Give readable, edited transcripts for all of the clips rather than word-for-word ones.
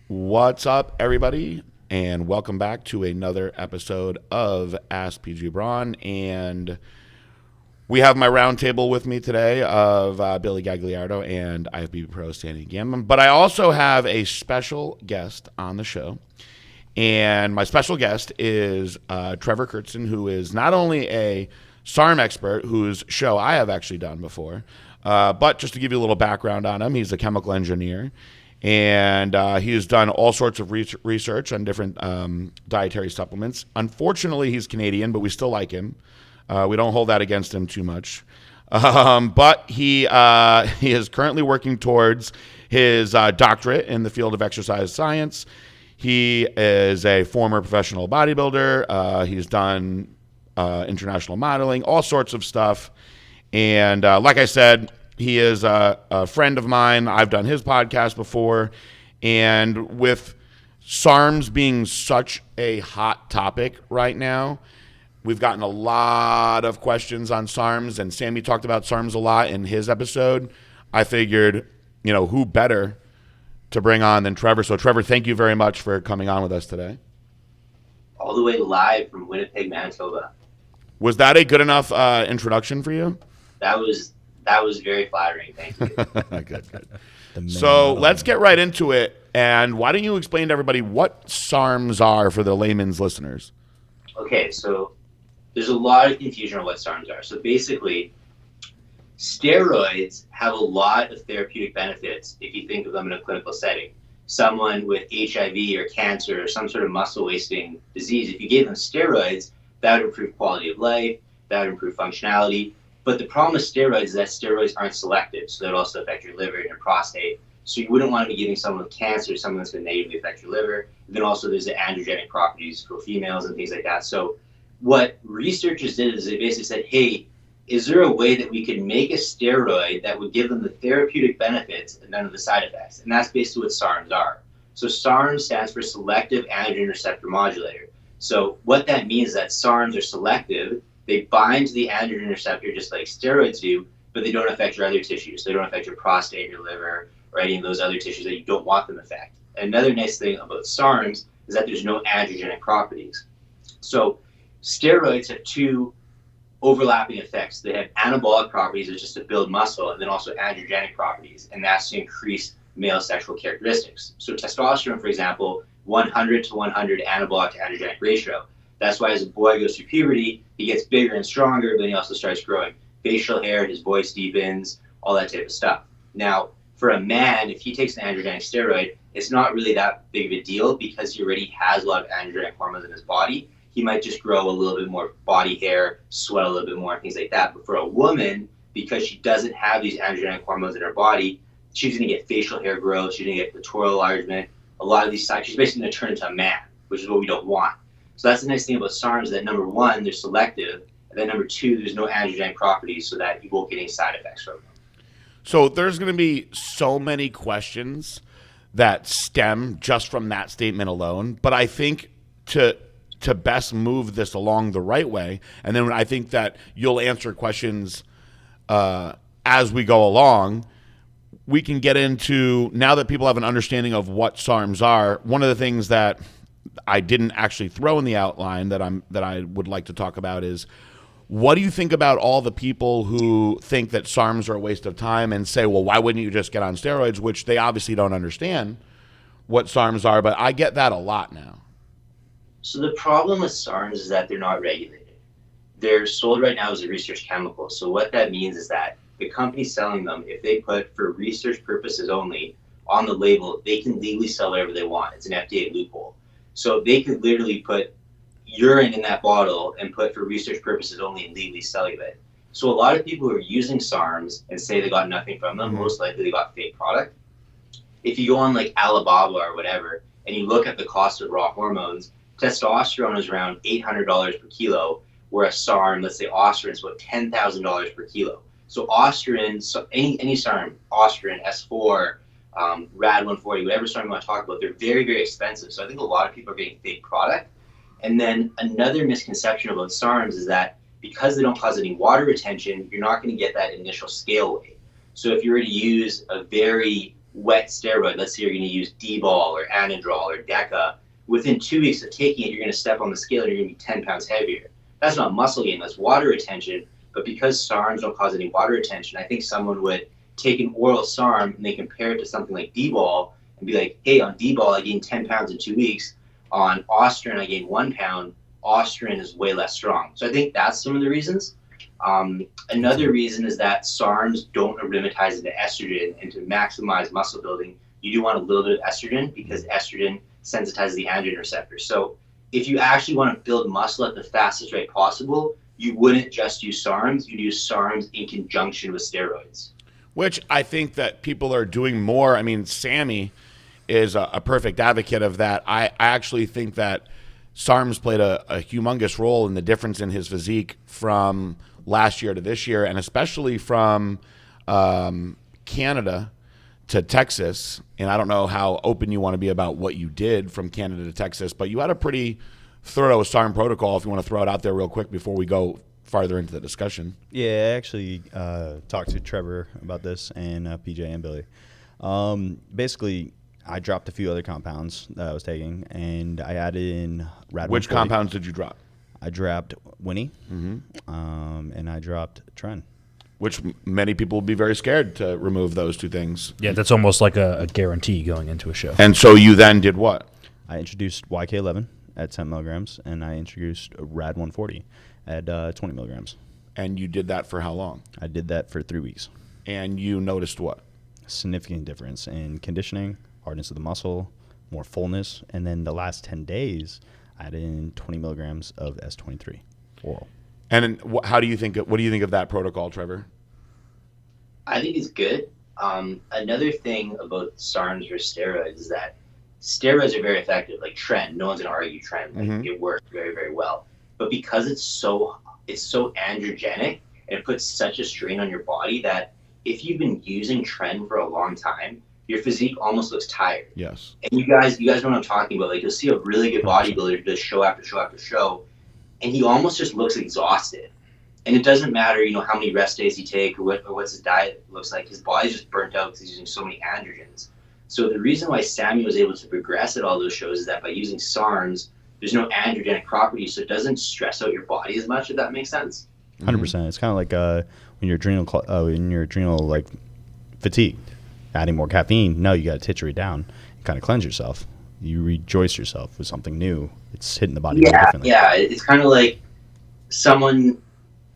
What's up, everybody, and welcome back to another episode of Ask PG Braun. And we have my roundtable with me today of Billy Gagliardo and IFBB Pro Sandy Gambin. But I also have a special guest on the show. And my special guest is Trevor Kouritzin, who is not only a SARM expert, whose show I have actually done before, but just to give you a little background on him, he's a chemical engineer. And he has done all sorts of research on different dietary supplements. Unfortunately, he's Canadian, but we still like him. We don't hold that against him too much. But he is currently working towards his doctorate in the field of exercise science. He is a former professional bodybuilder. He's done international modeling, all sorts of stuff. And like I said, he is a friend of mine. I've done his podcast before. And with SARMs being such a hot topic right now, we've gotten a lot of questions on SARMs. And Sammy talked about SARMs a lot in his episode. I figured, who better to bring on than Trevor. So, Trevor, thank you very much for coming on with us today. All the way live from Winnipeg, Manitoba. Was that a good enough introduction for you? That was very flattering. Thank you. Good. So let's get right into it. And why don't you explain to everybody what SARMs are for the layman's listeners? Okay, so there's a lot of confusion on what SARMs are. So basically, steroids have a lot of therapeutic benefits if you think of them in a clinical setting. Someone with HIV or cancer or some sort of muscle wasting disease, if you gave them steroids, that would improve quality of life, that would improve functionality. But the problem with steroids is that steroids aren't selective, so that also affect your liver and your prostate. So you wouldn't want to be giving someone with cancer, someone that's going to negatively affect your liver. And then also there's the androgenic properties for females and things like that. So what researchers did is they basically said, hey, is there a way that we could make a steroid that would give them the therapeutic benefits and none of the side effects? And that's basically what SARMs are. So SARM stands for Selective Androgen Receptor Modulator. So what that means is that SARMs are selective. They bind to the androgen receptor just like steroids do, but they don't affect your other tissues. They don't affect your prostate, your liver, or any of those other tissues that you don't want them to affect. Another nice thing about SARMs is that there's no androgenic properties. So steroids have two overlapping effects. They have anabolic properties, which is to build muscle, and then also androgenic properties, and that's to increase male sexual characteristics. So testosterone, for example, 100 to 100 anabolic to androgenic ratio. That's why as a boy goes through puberty, he gets bigger and stronger, but then he also starts growing facial hair, his voice deepens, all that type of stuff. Now, for a man, if he takes an androgenic steroid, it's not really that big of a deal because he already has a lot of androgenic hormones in his body. He might just grow a little bit more body hair, sweat a little bit more, things like that. But for a woman, because she doesn't have these androgenic hormones in her body, she's going to get facial hair growth, she's going to get clitoral enlargement, a lot of these sides. She's basically going to turn into a man, which is what we don't want. So that's the nice thing about SARMs, that number one, they're selective, and then number two, there's no androgenic properties so that you won't get any side effects from them. So there's going to be so many questions that stem just from that statement alone, but I think to best move this along the right way, and then I think that you'll answer questions as we go along, we can get into, now that people have an understanding of what SARMs are, one of the things that I didn't actually throw in the outline that I would like to talk about is, what do you think about all the people who think that SARMs are a waste of time and say, well, why wouldn't you just get on steroids, which they obviously don't understand what SARMs are, but I get that a lot now. So the problem with SARMs is that they're not regulated. They're sold right now as a research chemical. So what that means is that the company selling them, if they put for research purposes only on the label, they can legally sell whatever they want. It's an FDA loophole. So they could literally put urine in that bottle and put for research purposes only and legally sell it. So a lot of people who are using SARMs and say they got nothing from them, most likely they got fake product. If you go on like Alibaba or whatever, and you look at the cost of raw hormones, testosterone is around $800 per kilo, where a SARM, let's say Osterin, is about $10,000 per kilo. So Osterin, so any SARM, Osterin, S4, Rad 140, whatever SARM you want to talk about, they're very, very expensive. So I think a lot of people are getting fake product. And then another misconception about SARMs is that because they don't cause any water retention, you're not going to get that initial scale weight. So if you were to use a very wet steroid, let's say you're going to use D-bol or Anadrol or Deca, within 2 weeks of taking it, you're going to step on the scale and you're going to be 10 pounds heavier. That's not muscle gain, that's water retention. But because SARMs don't cause any water retention, I think someone would take an oral SARM and they compare it to something like D-bol and be like, hey, on D-bol, I gained 10 pounds in 2 weeks. On Ostrin, I gained 1 pound. Ostrin is way less strong. So I think that's some of the reasons. Another reason is that SARMs don't aromatize into estrogen, and to maximize muscle building, you do want a little bit of estrogen because estrogen sensitizes the androgen receptor. So if you actually want to build muscle at the fastest rate possible, you wouldn't just use SARMs, you'd use SARMs in conjunction with steroids. Which I think that people are doing more. I mean, Sami is a perfect advocate of that. I actually think that SARMs played a humongous role in the difference in his physique from last year to this year, and especially from Canada to Texas. And I don't know how open you want to be about what you did from Canada to Texas, but you had a pretty thorough SARM protocol, if you want to throw it out there real quick before we go farther into the discussion. Yeah, I actually talked to Trevor about this and PJ and Billy. Basically, I dropped a few other compounds that I was taking, and I added in Rad. Which compounds did you drop? I dropped Winnie, and I dropped Tren. Which many people would be very scared to remove those two things. Yeah, that's almost like a guarantee going into a show. And so you then did what? I introduced YK11 at 10 milligrams, and I introduced Rad 140 at 20 milligrams. And you did that for how long? I did that for 3 weeks. And you noticed what? Significant difference in conditioning, hardness of the muscle, more fullness, and then the last 10 days, I added in 20 milligrams of S23 oral. And how do you think? What do you think of that protocol, Trevor? I think it's good. Another thing about SARMs versus steroids is that steroids are very effective. Like Tren, no one's gonna argue Tren. Like, it works very, very well. But because it's so androgenic and it puts such a strain on your body that if you've been using Tren for a long time, your physique almost looks tired. Yes. And you guys know what I'm talking about. Like, you'll see a really good bodybuilder do show after show after show, and he almost just looks exhausted. And it doesn't matter, how many rest days he take or what's his diet looks like. His body's just burnt out because he's using so many androgens. So the reason why Sami was able to progress at all those shows is that by using SARMs, there's no androgenic properties, so it doesn't stress out your body as much, if that makes sense. 100%. It's kind of like when your adrenal like fatigued, adding more caffeine. No, you got to titrate down and kind of cleanse yourself. You rejoice yourself with something new. It's hitting the body very differently. Yeah, it's kind of like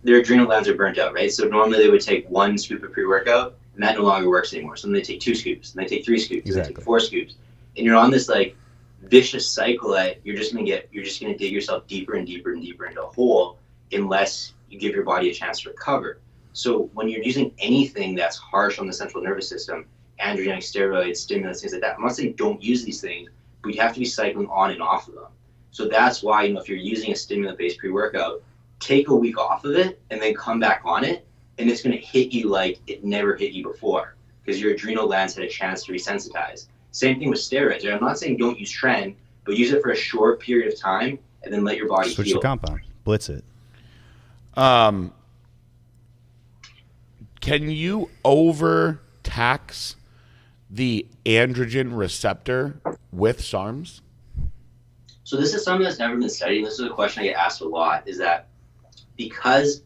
their adrenal glands are burnt out, right? So normally they would take 1 scoop of pre-workout, and that no longer works anymore. So then they take 2 scoops, and they take 3 scoops, and they take 4 scoops, and you're on this like vicious cycle that you're just gonna dig yourself deeper and deeper and deeper into a hole unless you give your body a chance to recover. So when you're using anything that's harsh on the central nervous system, androgenic steroids, stimulants, things like that, I'm not saying don't use these things, but you have to be cycling on and off of them. So that's why, if you're using a stimulant-based pre-workout, take a week off of it and then come back on it, and it's going to hit you like it never hit you before because your adrenal glands had a chance to resensitize. Same thing with steroids. Right? I'm not saying don't use Tren, but use it for a short period of time and then let your body switch heal. the compound, blitz it. Can you overtax the androgen receptor with SARMs? So this is something that's never been studied. This is a question I get asked a lot, is that because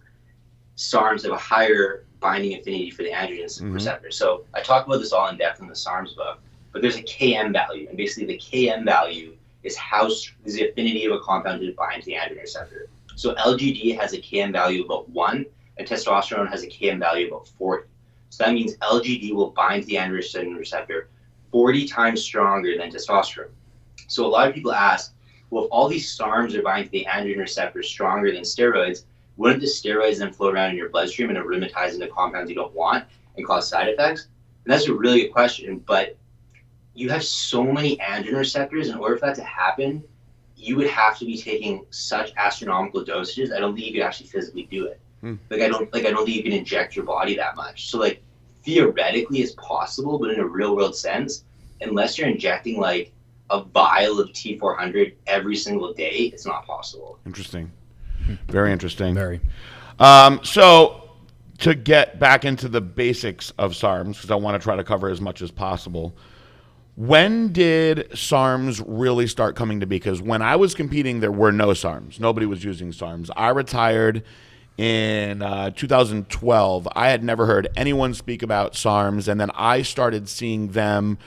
SARMs have a higher binding affinity for the androgen receptor. So I talk about this all in depth in the SARMs book, but there's a Km value, and basically the Km value is the affinity of a compound to bind to the androgen receptor. So LGD has a Km value of about 1, and testosterone has a Km value of about 40. So that means LGD will bind to the androgen receptor 40 times stronger than testosterone. So a lot of people ask, well, if all these SARMs are binding to the androgen receptor stronger than steroids, wouldn't the steroids then float around in your bloodstream and aromatize into compounds you don't want and cause side effects? And that's a really good question, but you have so many androgen receptors. In order for that to happen, you would have to be taking such astronomical dosages. I don't think you could actually physically do it. I don't think you can inject your body that much. So theoretically it's possible, but in a real world sense, unless you're injecting like a vial of T400 every single day, it's not possible. Interesting. Very interesting. Very. So to get back into the basics of SARMs, because I want to try to cover as much as possible, when did SARMs really start coming to be? Because when I was competing, there were no SARMs. Nobody was using SARMs. I retired in 2012. I had never heard anyone speak about SARMs, and then I started seeing them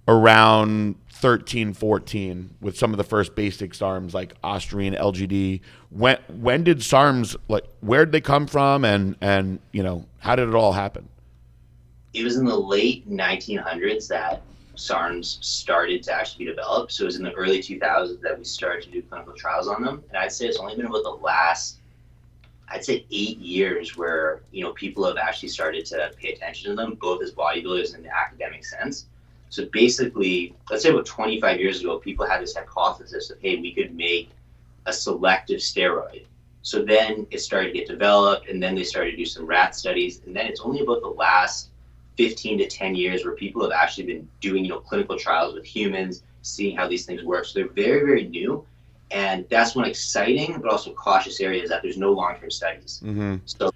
around 13, 14 with some of the first basic SARMs like Austrian, LGD. When did SARMs, like, where did they come from, and you know, how did it all happen? It was in the late 1900s that SARMs started to actually be developed. So it was in the early 2000s that we started to do clinical trials on them. And I'd say it's only been about the last, 8 years where, you know, people have actually started to pay attention to them, both as bodybuilders and in the academic sense. So basically, let's say about 25 years ago, people had this hypothesis of, hey, we could make a selective steroid. So then it started to get developed, and then they started to do some rat studies. And then it's only about the last 15 to 10 years where people have actually been doing, you know, clinical trials with humans, seeing how these things work. So they're very, very new. And that's one exciting but also cautious area, is that there's no long-term studies. Mm-hmm. So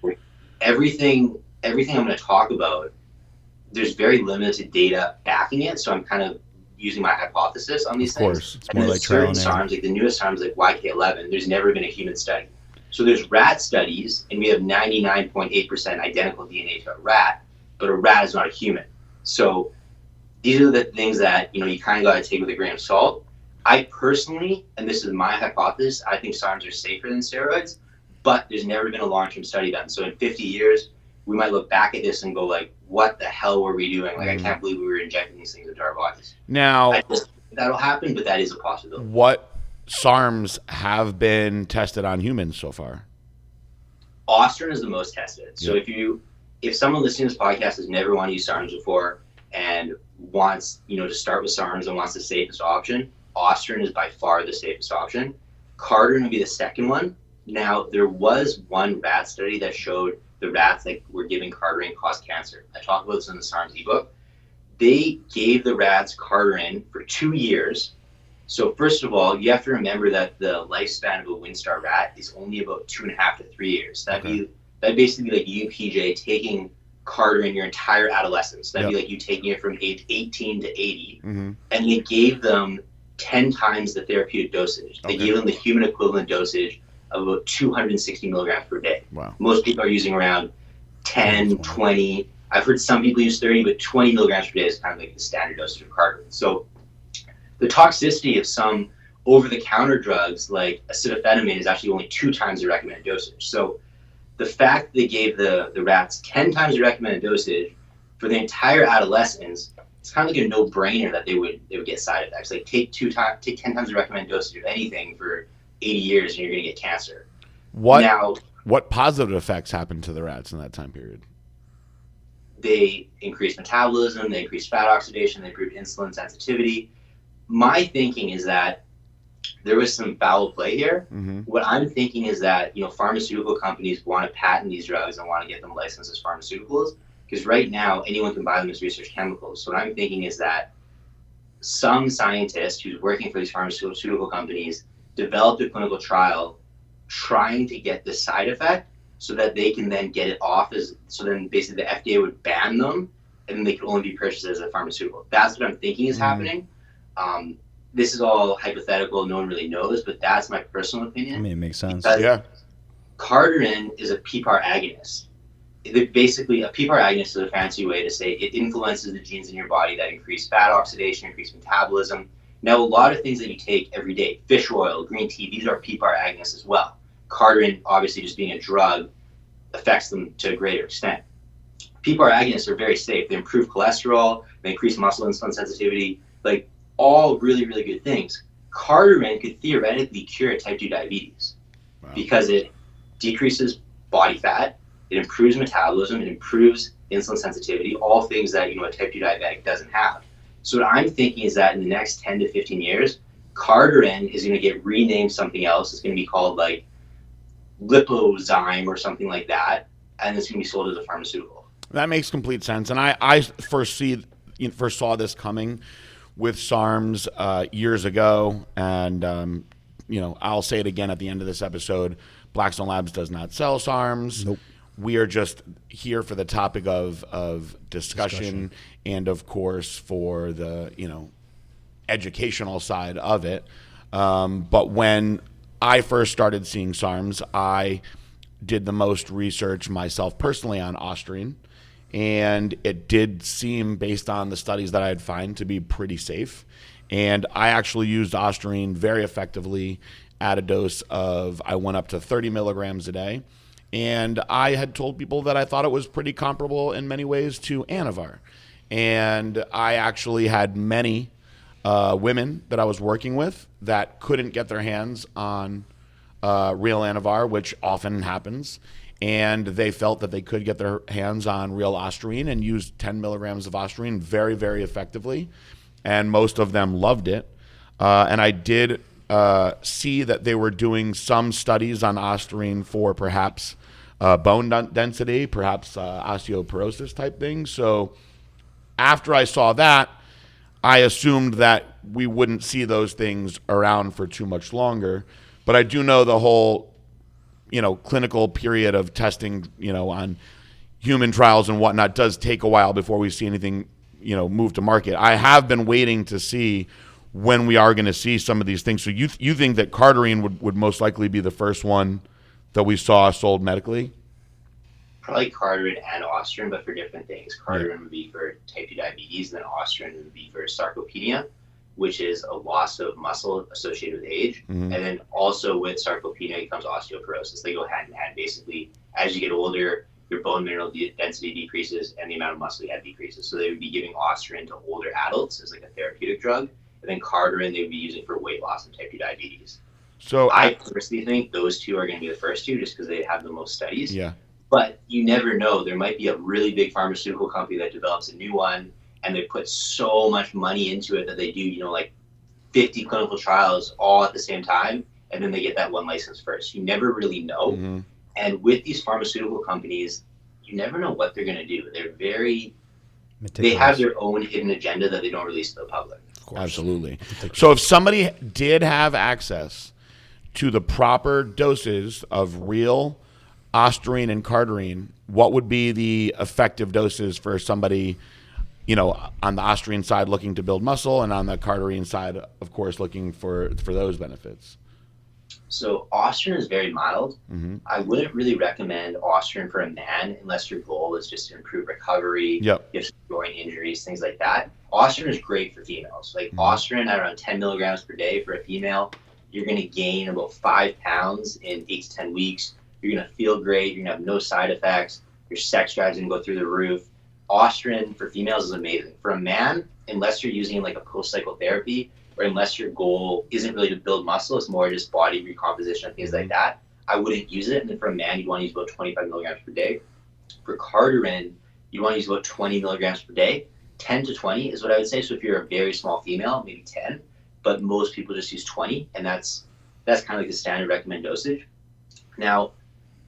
everything I'm going to talk about, there's very limited data backing it. So I'm kind of using my hypothesis on these things. Of course, it's and more like trial certain and error. SARMs, like the newest SARMs, like YK11, there's never been a human study. So there's rat studies, and we have 99.8% identical DNA to a rat, but a rat is not a human. So these are the things that, you know, you kind of got to take with a grain of salt. I personally, and this is my hypothesis, I think SARMs are safer than steroids, but there's never been a long-term study done. So in 50 years, we might look back at this and go like, what the hell were we doing? Like, I can't believe we were injecting these things into our bodies. Now, I just think that'll happen, but that is a possibility. what SARMs have been tested on humans so far? Austrian is the most tested. So Yep. if someone listening to this podcast has never wanted to use SARMs before and wants, you know, to start with SARMs and wants the safest option, Austrian is by far the safest option. Carterin would be the second one. Now, there was one rat study that showed the rats that were given Carterin caused cancer. I talk about this in the SARMs ebook. They gave the rats Carterin for 2 years. So first of all, you have to remember that the lifespan of a WinStar rat is only about 2.5 to 3 years. That'd basically be like you, PJ, taking Carterin your entire adolescence. That'd be like you taking it from age 18 to 80. Mm-hmm. And they gave them 10 times the therapeutic dosage. They gave them the human equivalent dosage of about 260 milligrams per day. Wow. Most people are using around 10, 20. I've heard some people use 30, but 20 milligrams per day is kind of like the standard dosage of Carterin. So the toxicity of some over-the-counter drugs like acetaminophen is actually only 2 times the recommended dosage. So the fact that they gave the rats 10 times the recommended dosage for the entire adolescence, it's kind of like a no-brainer that they would get side effects. Like take 10 times the recommended dosage of anything for 80 years and you're going to get cancer. What positive effects happened to the rats in that time period? They increased metabolism, they increased fat oxidation, they improved insulin sensitivity. My thinking is that there was some foul play here. Mm-hmm. What I'm thinking is that, you know, pharmaceutical companies want to patent these drugs and want to get them licensed as pharmaceuticals, because right now anyone can buy them as research chemicals. So what I'm thinking is that some scientist who's working for these pharmaceutical companies developed a clinical trial trying to get this side effect so that they can then get it off so then basically the FDA would ban them and then they could only be purchased as a pharmaceutical. That's what I'm thinking is happening. This is all hypothetical. No one really knows, but that's my personal opinion. I mean, it makes sense. Yeah. Carterin is a PPAR agonist. Basically, a PPAR agonist is a fancy way to say it influences the genes in your body that increase fat oxidation, increase metabolism. Now, a lot of things that you take every day, fish oil, green tea, these are PPAR agonists as well. Carterin, obviously just being a drug, affects them to a greater extent. PPAR agonists are very safe. They improve cholesterol, they increase muscle insulin sensitivity, like all really, really good things. Carterin could theoretically cure type 2 diabetes because it decreases body fat, it improves metabolism, it improves insulin sensitivity, all things that, you know, a type 2 diabetic doesn't have. So what I'm thinking is that in the next 10 to 15 years, Carterin is going to get renamed something else. It's going to be called like Lipozyme or something like that, and it's going to be sold as a pharmaceutical. That makes complete sense. And I first saw this coming with SARMs years ago, and you know, I'll say it again at the end of this episode. Blackstone Labs does not sell SARMs. Nope. we are just here for the topic of discussion and, of course, for the, educational side of it. But when I first started seeing SARMs, I did the most research myself personally on Osterine, and it did seem, based on the studies that I had found, to be pretty safe. And I actually used Osterine very effectively at a dose of, I went up to 30 milligrams a day. And I had told people that I thought it was pretty comparable in many ways to Anavar. And I actually had many women that I was working with that couldn't get their hands on real Anavar, which often happens. And they felt that they could get their hands on real Osterine and used 10 milligrams of Osterine very, very effectively. And most of them loved it. And I did see that they were doing some studies on Osterine for perhaps bone density, perhaps osteoporosis type things. So after I saw that, I assumed that we wouldn't see those things around for too much longer. But I do know the whole, clinical period of testing, on human trials and whatnot does take a while before we see anything, move to market. I have been waiting to see when we are going to see some of these things. So you think that Cardarine would most likely be the first one that we saw sold medically? Probably Cardarine and Osterine, but for different things. Cardarine would be for type 2 diabetes, and then Osterine would be for sarcopenia, which is a loss of muscle associated with age. Mm-hmm. And then also with sarcopenia comes osteoporosis. They go hand in hand. Basically, as you get older, your bone mineral density decreases and the amount of muscle you have decreases. So they would be giving Osterine to older adults as like a therapeutic drug. And then Cardarine they would be using for weight loss and type 2 diabetes. So I personally think those two are going to be the first two just because they have the most studies. Yeah. But you never know. There might be a really big pharmaceutical company that develops a new one, and they put so much money into it that they do, like 50 clinical trials all at the same time, and then they get that one license first. You never really know. Mm-hmm. And with these pharmaceutical companies, you never know what they're going to do. They're very meticulous. They have their own hidden agenda that they don't release to the public. Absolutely. So if somebody did have access to the proper doses of real Osterine and Cardarine, what would be the effective doses for somebody, on the Osterine side looking to build muscle, and on the Cardarine side, of course, looking for those benefits? So Osterine is very mild. Mm-hmm. I wouldn't really recommend Osterine for a man unless your goal is just to improve recovery, you have some joint injuries, things like that. Osterine is great for females. Like Osterine at around 10 milligrams per day for a female, you're going to gain about 5 pounds in 8 to 10 weeks. You're going to feel great. You're going to have no side effects. Your sex drive's going to go through the roof. Osterine for females is amazing. For a man, unless you're using like a post-cycle therapy, or unless your goal isn't really to build muscle, it's more just body recomposition and things like that, I wouldn't use it. And then for a man, you'd want to use about 25 milligrams per day. For Cardarine, you want to use about 20 milligrams per day. 10 to 20 is what I would say. So if you're a very small female, maybe 10, but most people just use 20, and that's kind of like the standard recommended dosage. Now,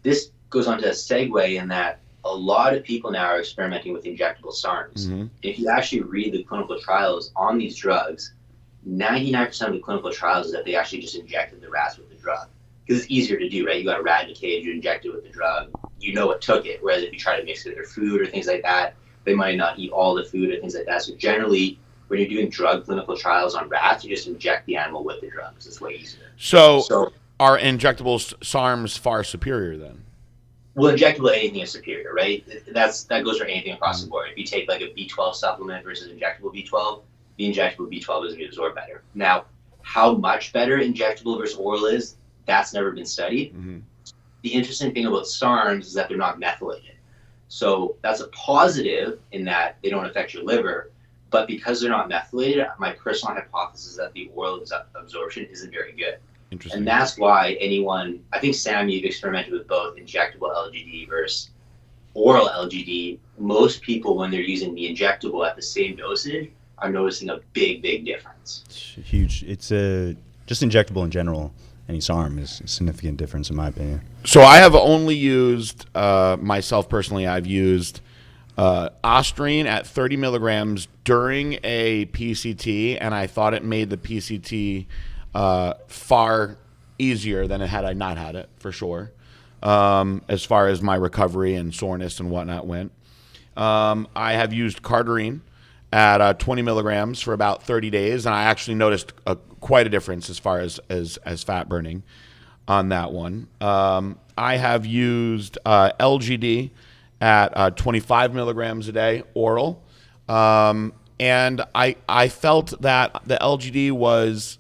this goes on to a segue in that a lot of people now are experimenting with injectable SARMs. Mm-hmm. If you actually read the clinical trials on these drugs, 99% of the clinical trials is that they actually just injected the rats with the drug. Because it's easier to do, right? You got a rat in a cage, you inject it with the drug, you know what took it. Whereas if you try to mix it with their food or things like that, they might not eat all the food or things like that. So generally, when you're doing drug clinical trials on rats, you just inject the animal with the drug because it's way easier. So are injectable SARMs far superior then? Well, injectable anything is superior, right? That goes for anything across the board. If you take like a B12 supplement versus injectable B12, the injectable B12 is going to absorb better. Now, how much better injectable versus oral is, that's never been studied. Mm-hmm. The interesting thing about SARMs is that they're not methylated. So that's a positive in that they don't affect your liver. But because they're not methylated, my personal hypothesis is that the oral absorption isn't very good. Interesting. And that's why I think, Sam, you've experimented with both injectable LGD versus oral LGD. Most people, when they're using the injectable at the same dosage, are noticing a big, big difference. It's huge. It's just injectable in general. Any SARM is a significant difference in my opinion. So I have only used, myself personally, I've used Osterine at 30 milligrams during a PCT, and I thought it made the PCT far easier than it had I not had it, for sure. as far as my recovery and soreness and whatnot went. I have used Cardarine at 20 milligrams for about 30 days, and I actually noticed quite a difference as far as fat burning on that one. I have used LGD at 25 milligrams a day, oral. And I felt that the LGD was,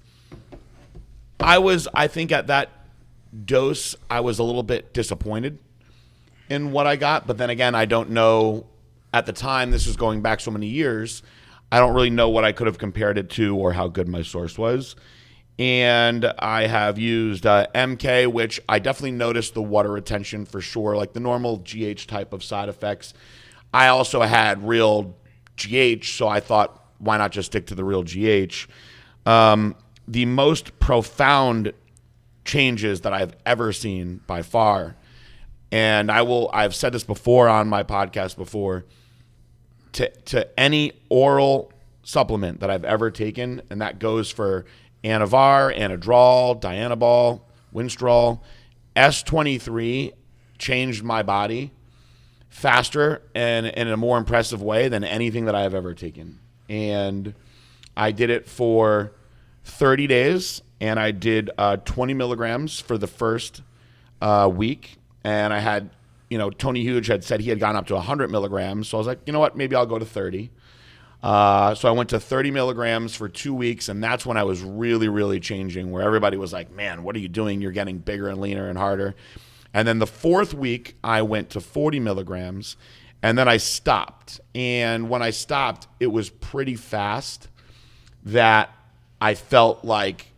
I think at that dose, I was a little bit disappointed in what I got. But then again, I don't know at the time, this is going back so many years, I don't really know what I could have compared it to or how good my source was. And I have used MK, which I definitely noticed the water retention for sure, like the normal GH type of side effects. I also had real GH, so I thought, why not just stick to the real GH? The most profound changes that I've ever seen by far, and I've said this before on my podcast before, to any oral supplement that I've ever taken, and that goes for Anavar, Anadrol, Dianabol, Winstrol, S23 changed my body faster and in a more impressive way than anything that I have ever taken. And I did it for 30 days, and I did 20 milligrams for the first week. And I had, Tony Huge had said he had gone up to 100 milligrams. So I was like, you know what, maybe I'll go to 30. So I went to 30 milligrams for 2 weeks, and that's when I was really, really changing, where everybody was like, man, what are you doing? You're getting bigger and leaner and harder. And then the fourth week, I went to 40 milligrams, and then I stopped. And when I stopped, it was pretty fast that I felt like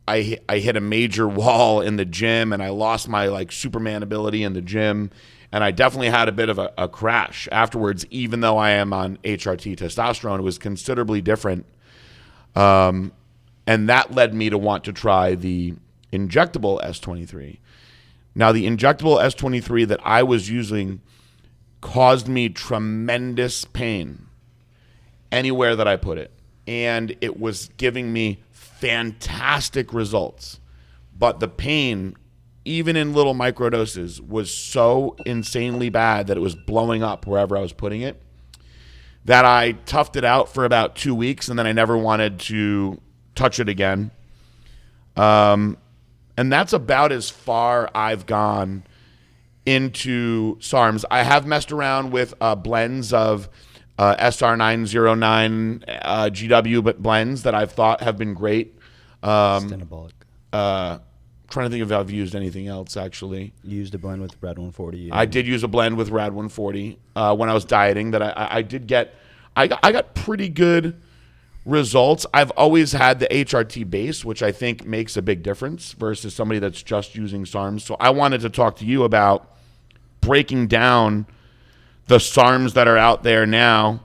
I hit a major wall in the gym, and I lost my Superman ability in the gym. And I definitely had a bit of a crash afterwards, even though I am on HRT testosterone. It was considerably different. And that led me to want to try the injectable S23. Now, the injectable S23 that I was using caused me tremendous pain anywhere that I put it. And it was giving me fantastic results. But the pain, even in little microdoses, was so insanely bad that it was blowing up wherever I was putting it, that I toughed it out for about 2 weeks, and then I never wanted to touch it again. And that's about as far I've gone into SARMs. I have messed around with blends of SR909 GW, but blends that I've thought have been great. Stenabolic. Trying to think if I've used anything else, actually. You used a blend with Rad 140. I did use a blend with Rad 140 when I was dieting that I did get. I got pretty good results. I've always had the HRT base, which I think makes a big difference versus somebody that's just using SARMs. So I wanted to talk to you about breaking down the SARMs that are out there now,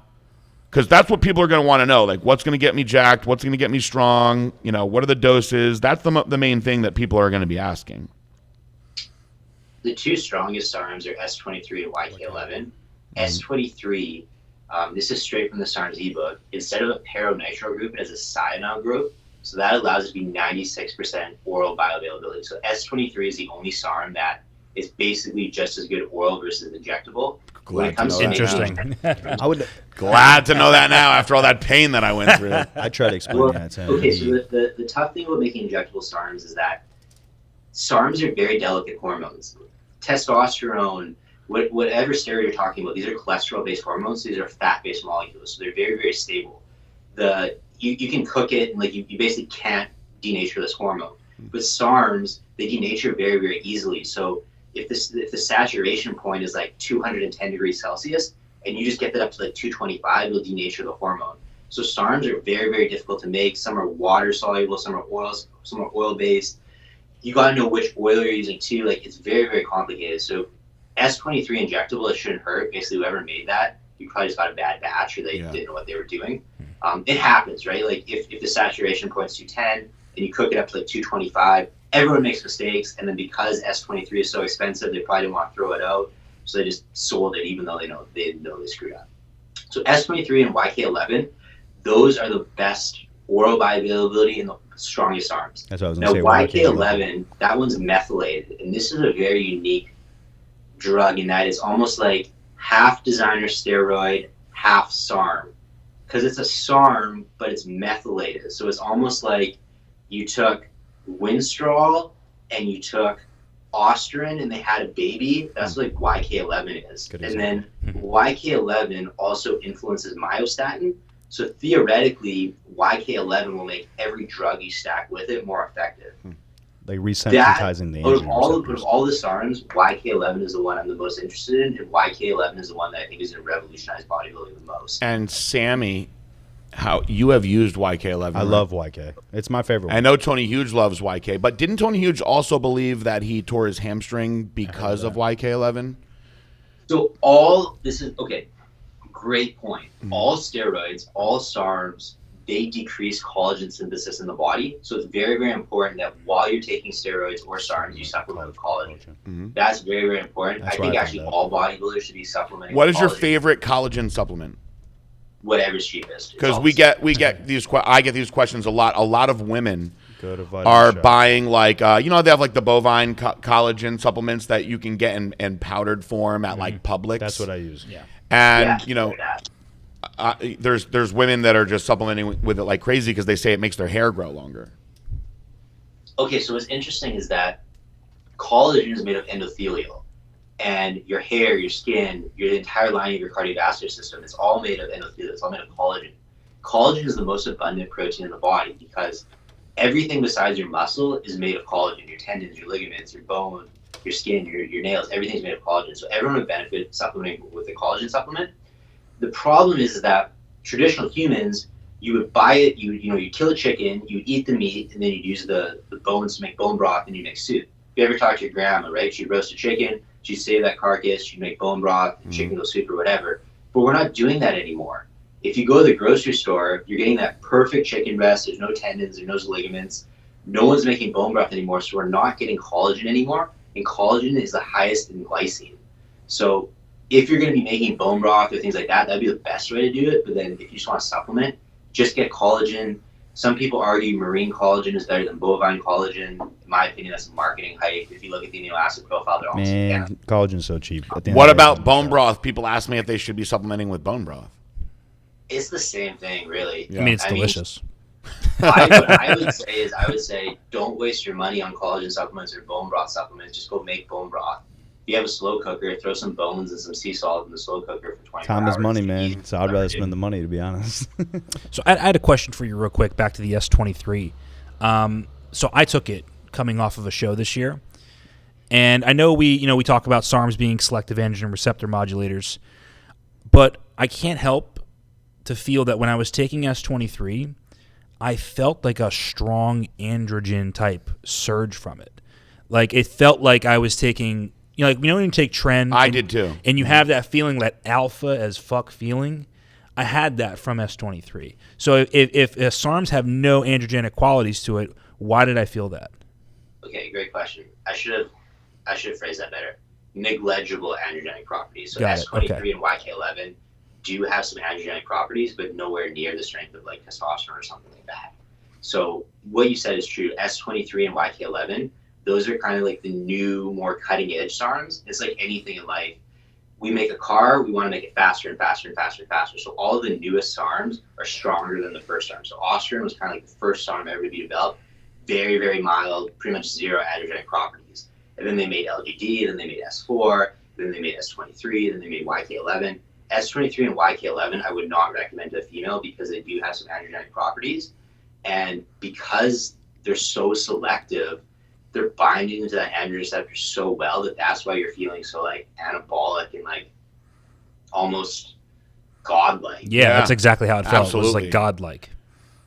because that's what people are going to want to know. Like, what's going to get me jacked? What's going to get me strong? What are the doses? That's the main thing that people are going to be asking. The two strongest SARMs are S23 and YK11. S23, this is straight from the SARMs ebook. Instead of a paronitro group, it has a cyanide group. So that allows it to be 96% oral bioavailability. So S23 is the only SARM that is basically just as good oral versus injectable. Glad to know Interesting. I would. Glad to know that now after all that pain that I went through. I try to explain that to him. Okay, so the tough thing about making injectable SARMs is that SARMs are very delicate hormones. Testosterone, whatever steroid you're talking about, these are cholesterol-based hormones. These are fat-based molecules, so they're very, very stable. You can cook it, and you basically can't denature this hormone. But SARMs, they denature very, very easily. So if the saturation point is 210 degrees Celsius, and you just get that up to 225, you'll denature the hormone. So SARMs are very, very difficult to make. Some are water soluble, some are oil based. You got to know which oil you're using too. It's very, very complicated. So S23 injectable, it shouldn't hurt. Basically, whoever made that, you probably just got a bad batch, or they didn't know what they were doing. It happens, right? If the saturation point's 210 and you cook it up to 225, everyone makes mistakes. And then because S23 is so expensive, they probably didn't want to throw it out, so they just sold it, even though they didn't know they screwed up. So S23 and YK11, those are the best oral bioavailability and the strongest SARMs. That's what I was Now, going to say. YK11, that one's methylated, and this is a very unique drug in that it's almost like half designer steroid, half SARM. Because it's a SARM, but it's methylated. So it's almost like you took Winstrol and you took Ostrin and they had a baby. That's what like YK11 is. And then YK11 also influences myostatin. So theoretically, YK11 will make every drug you stack with it more effective. Like resensitizing the out of androgen all receptors. of all the SARMs, YK11 is the one I'm the most interested in, and YK11 is the one that I think is going to revolutionize bodybuilding the most. And Sammy, how you have used YK11? I love YK. It's my favorite one. I know Tony Hughes loves YK, but didn't Tony Hughes also believe that he tore his hamstring because of YK11? So all this is okay. Great point. All steroids, all SARMs, they decrease collagen synthesis in the body. So it's very, very important that while you're taking steroids or SARMs, you supplement with collagen. That's very, very important. That's I think why I actually found all bodybuilders should be supplementing. What with is your collagen. favorite collagen supplement? Whatever's cheapest. Because I get these questions a lot. A lot of women Go to Vitamin are Shop. buying like they have like the bovine collagen supplements that you can get in powdered form at like Publix. That's what I use. Yeah. And Yeah. there's women that are just supplementing with it like crazy because they say it makes their hair grow longer. Okay, so what's interesting is that collagen is made of endothelial, and your hair, your skin, your entire lining of your cardiovascular system, it's all made of endothelial. It's all made of collagen. Collagen is the most abundant protein in the body because everything besides your muscle is made of collagen. Your tendons, your ligaments, your bone, your skin, your nails, everything's made of collagen. So everyone would benefit supplementing with a collagen supplement. The problem is that traditional humans, you would buy it, you kill a chicken, you eat the meat, and then you'd use the bones to make bone broth, and you make soup. If you ever talk to your grandma, right? She'd roast a chicken, she'd save that carcass, she'd make bone broth, chicken noodle soup, or whatever. But we're not doing that anymore. If you go to the grocery store, you're getting that perfect chicken breast. There's no tendons, there's no ligaments. No one's making bone broth anymore, so we're not getting collagen anymore. And collagen is the highest in glycine. So if you're going to be making bone broth or things like that, that'd be the best way to do it. But then if you just want to supplement, just get collagen. Some people argue marine collagen is better than bovine collagen. In my opinion, that's a marketing hype. If you look at the amino acid profile, they're almost Man, collagen's so cheap. What about bone broth? People ask me if they should be supplementing with bone broth. It's the same thing, really. Yeah. I mean, it's delicious. What I would say, don't waste your money on collagen supplements or bone broth supplements. Just go make bone broth. If you have a slow cooker, throw some bones and some sea salt in the slow cooker for 24 hours. Time is money, man. So I'd rather spend the money, to be honest. So I had a question for you real quick, back to the S23. So I took it coming off of a show this year. And I know we talk about SARMs being selective androgen receptor modulators, but I can't help to feel that when I was taking S23, I felt like a strong androgen type surge from it. Like it felt like I was taking, when you take Tren. I did too. And you have that feeling, that alpha as fuck feeling. I had that from S23. So if SARMs have no androgenic qualities to it, why did I feel that? Okay, great question. I should have phrased that better. Negligible androgenic properties. So Got it, S23 okay. and YK11 do have some androgenic properties, but nowhere near the strength of like testosterone or something like that. So what you said is true. S23 and YK11, those are kind of like the new, more cutting edge SARMs. It's like anything in life. We make a car, we want to make it faster and faster and faster and faster. So all of the newest SARMs are stronger than the first SARM. So Ostrin was kind of like the first SARM ever to be developed. Very, very mild, pretty much zero androgenic properties. And then they made LGD, and then they made S4, then they made S23, then they made YK11. S23 and YK11 I would not recommend to a female because they do have some androgenic properties. And because they're so selective, they're binding into that androgen receptor so well that's why you're feeling so like anabolic and like almost godlike. Yeah, that's exactly how it felt. It was Absolutely. like godlike.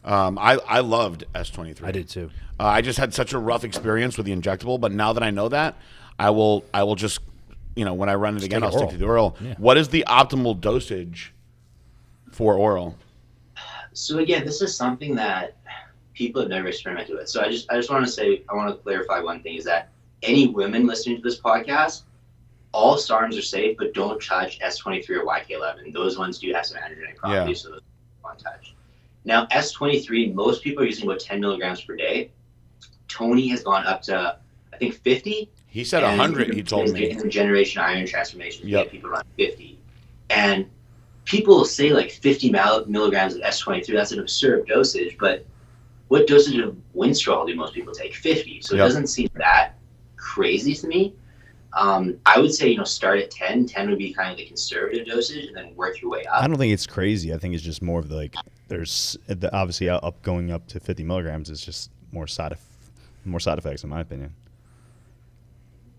I loved S23. I did too. I just had such a rough experience with the injectable, but now that I know that, I will just, when I run it again, take I'll it stick to the oral. Yeah. What is the optimal dosage for oral? So again, this is something that people have never experimented with. So I just want to say, I want to clarify one thing is that any women listening to this podcast, all SARMs are safe, but don't touch S23 or YK11. Those ones do have some androgenic properties, so those don't touch. Now, S23, most people are using about 10 milligrams per day. Tony has gone up to, I think, 50. He said 100, he told me. In the generation iron transformation, Yep. people run 50. And people say like 50 milligrams of S23, that's an absurd dosage, but what dosage of Winstrol do most people take? 50. So it doesn't seem that crazy to me. I would say, start at 10. 10 would be kind of the conservative dosage and then work your way up. I don't think it's crazy. I think it's just more of like there's obviously going up to 50 milligrams is just more side effects in my opinion.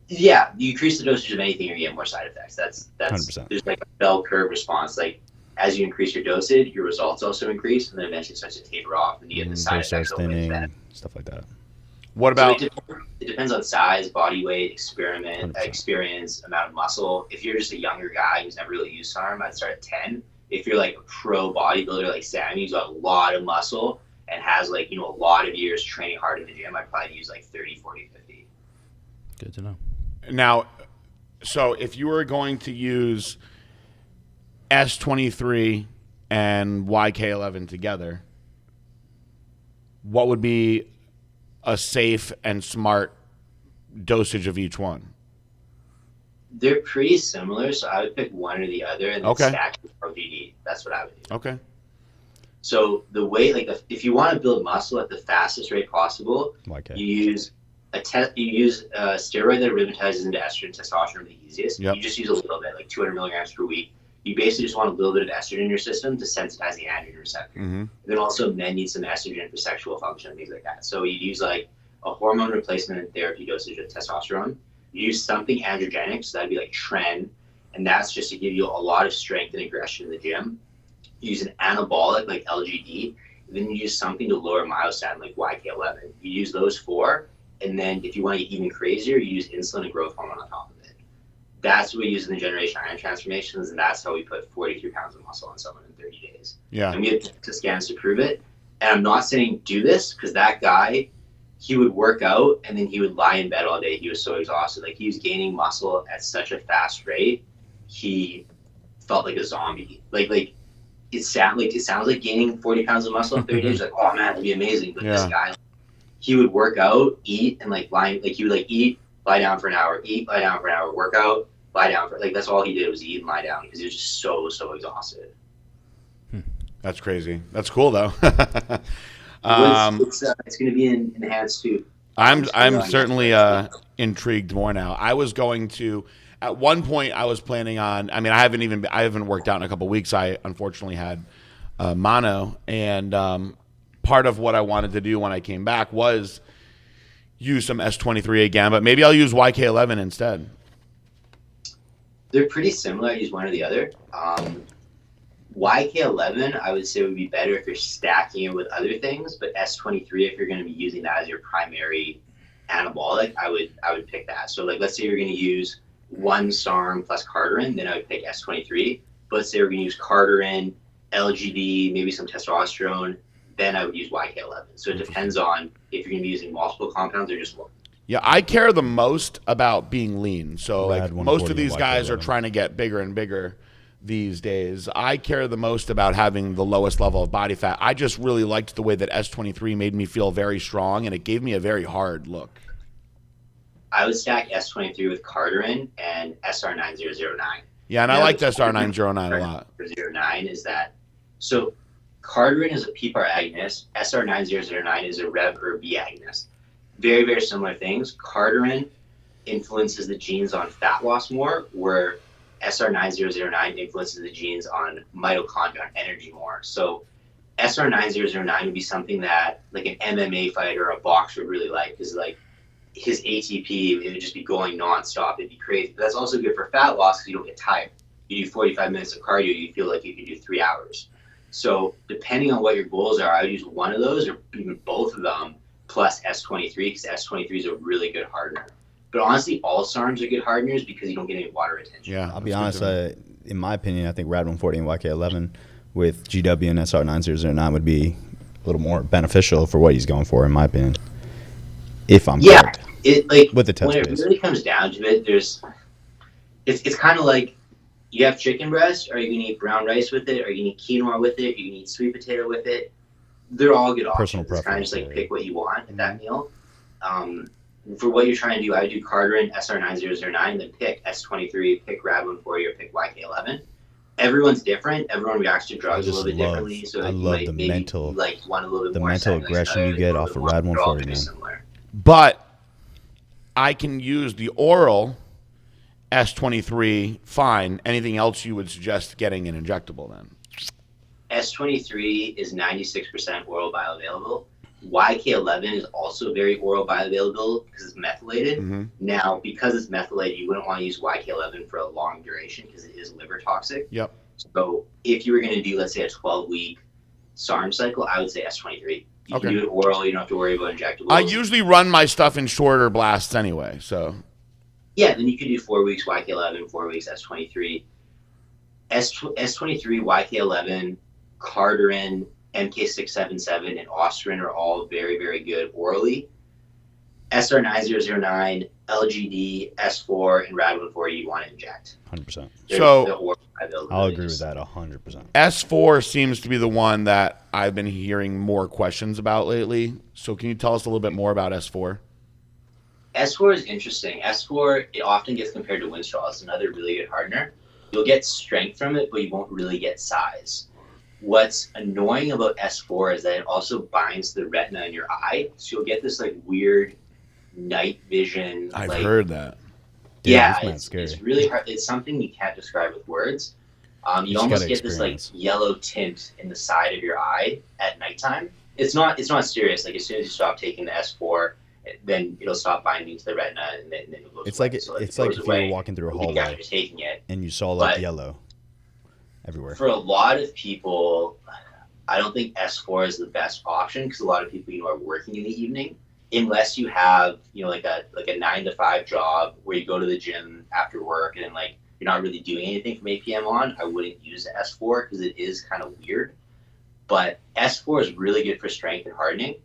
Yeah, you increase the dosage of anything, you're getting more side effects. That's 100%. There's like a bell curve response. Like as you increase your dosage, your results also increase, and then eventually it starts to taper off, and you get the side effects. Thinning, stuff like that. What about? So it depends on size, body weight, experience, amount of muscle. If you're just a younger guy who's never really used SARM, I'd start at 10. If you're like a pro bodybuilder like Sami, who's got a lot of muscle and has like, a lot of years training hard in the gym, I'd probably use like 30, 40, 50. Good to know. Now, so if you were going to use S23 and YK11 together, what would be a safe and smart dosage of each one? They're pretty similar, so I would pick one or the other and then stack with RVD. That's what I would do. Okay. So the way, if you want to build muscle at the fastest rate possible, you use a steroid that aromatizes into estrogen, testosterone the easiest. Yep. You just use a little bit, like 200 milligrams per week. You basically just want a little bit of estrogen in your system to sensitize the androgen receptor. Mm-hmm. Then also men need some estrogen for sexual function and things like that. So you use like a hormone replacement and therapy dosage of testosterone. You use something androgenic, so that'd be like tren, and that's just to give you a lot of strength and aggression in the gym. You use an anabolic like LGD, and then you use something to lower myostatin like YK11. You use those four, and then if you want to get even crazier, you use insulin and growth hormone on top of it. That's what we use in the generation iron transformations, and that's how we put 43 pounds of muscle on someone in 30 days. Yeah. And we have scans to prove it. And I'm not saying do this, because that guy, he would work out and then he would lie in bed all day. He was so exhausted. Like he was gaining muscle at such a fast rate, he felt like a zombie. Like it sounds like gaining 40 pounds of muscle in 30 days. Like, oh man, that'd be amazing. But this guy, he would work out, eat, and he would eat, lie down for an hour, eat, lie down for an hour, work out, lie down for that's all he did was eat and lie down because he was just so exhausted. That's crazy. That's cool though. It's going to be enhanced too. I'm certainly intrigued more now. I was going to, at one point I was planning on, I haven't worked out in a couple of weeks. I unfortunately had mono, and part of what I wanted to do when I came back was use some S23 again, but maybe I'll use YK11 instead. They're pretty similar. I use one or the other. YK11, I would say would be better if you're stacking it with other things, but S23, if you're going to be using that as your primary anabolic, I would pick that. So let's say you're going to use one SARM plus Carterin, then I would pick S23. But let's say we're going to use Carterin, LGD, maybe some testosterone, then I would use YK11. So it depends on if you're going to be using multiple compounds or just one. Yeah, I care the most about being lean. So most of these guys are YK11. trying to get bigger and bigger these days. I care the most about having the lowest level of body fat. I just really liked the way that S23 made me feel very strong, and it gave me a very hard look. I would stack S23 with Carterin and SR9009. Yeah, and I liked SR909 a lot. 09 is that, so Carterin is a PPAR agonist, SR9009 is a Rev or B agonist. Very, very similar things. Carterin influences the genes on fat loss more, where SR9009 influences the genes on mitochondria, on energy more. So SR9009 would be something that like an MMA fighter or a boxer would really like, because his ATP, it would just be going nonstop. It'd be crazy. But that's also good for fat loss because you don't get tired. You do 45 minutes of cardio, you feel like you could do 3 hours. So depending on what your goals are, I would use one of those or even both of them plus S23, because S23 is a really good hardener. But honestly, all SARMs are good hardeners because you don't get any water retention. Yeah, I'll be honest. In my opinion, I think Rad 140 and YK11 with GW and SR9009 would be a little more beneficial for what he's going for, in my opinion. If I'm correct. With the test when it really comes down to it, it's kind of like you have chicken breast. Are you gonna eat brown rice with it? Are you gonna eat quinoa with it? Are you gonna eat sweet potato with it? They're all good Personal options. It's kind of just like preference, yeah. pick what you want at that meal. For what you're trying to do, I would do Carterin, SR9009, then pick S23, pick Rad140, or pick YK11. Everyone's different. Everyone reacts to drugs a little bit differently. So I you love might the maybe mental, like one a little bit the more. mental second, aggression you get off of Rad Rad 140, man. Similar. But I can use the oral S23 fine. Anything else you would suggest getting an injectable then? S23 is 96% oral bioavailable. YK11 is also very oral bioavailable because it's methylated. Mm-hmm. Now, because it's methylated, you wouldn't want to use YK11 for a long duration because it is liver toxic. Yep. So if you were going to do, let's say, a 12-week SARM cycle, I would say S23. You Okay. can do it oral. You don't have to worry about injectables. I usually run my stuff in shorter blasts anyway, so. Yeah, then you could do 4 weeks YK11, 4 weeks S23. S23, YK11, Carterin, MK677, and Osterin are all very, very good orally. SR9009, LGD, S4, and Rad140 you want to inject. 100%. So I'll agree with that 100%. S4 seems to be the one that I've been hearing more questions about lately. So can you tell us a little bit more about S4? S4 is interesting. S4, it often gets compared to Winstrol. It's another really good hardener. You'll get strength from it, but you won't really get size. What's annoying about S4 is that it also binds the retina in your eye. So you'll get this like weird night vision. I've like, heard that. Yeah, that's scary. it's really hard. It's something you can't describe with words. You just almost gotta get this like experience. yellow tint in the side of your eye at nighttime. It's not serious. Like as soon as you stop taking the S4, then it'll stop binding to the retina, and then it goes It's away. like So, it's it like goes if you away were walking through a the week hallway after you're taking it. and you saw like But- yellow everywhere. For a lot of people, I don't think S4 is the best option because a lot of people, are working in the evening. Unless you have, like a 9 to 5 job where you go to the gym after work and then like you're not really doing anything from 8 p.m. on, I wouldn't use the S4 because it is kind of weird. But S4 is really good for strength and hardening.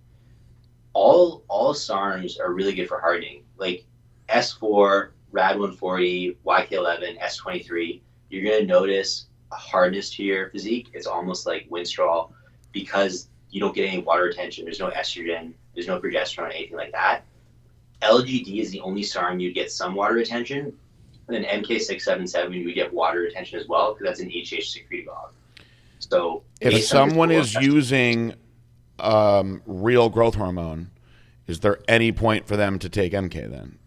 All SARMs are really good for hardening. Like S4, Rad140, YK11, S23, you're going to notice a hardness to your physique. It's almost like Winstrol because you don't get any water retention. There's no estrogen. There's no progesterone, anything like that. LGD is the only SARM you'd get some water retention. And then MK677, you would get water retention as well because that's an HH secretagogue. So If someone is using real growth hormone, is there any point for them to take MK then?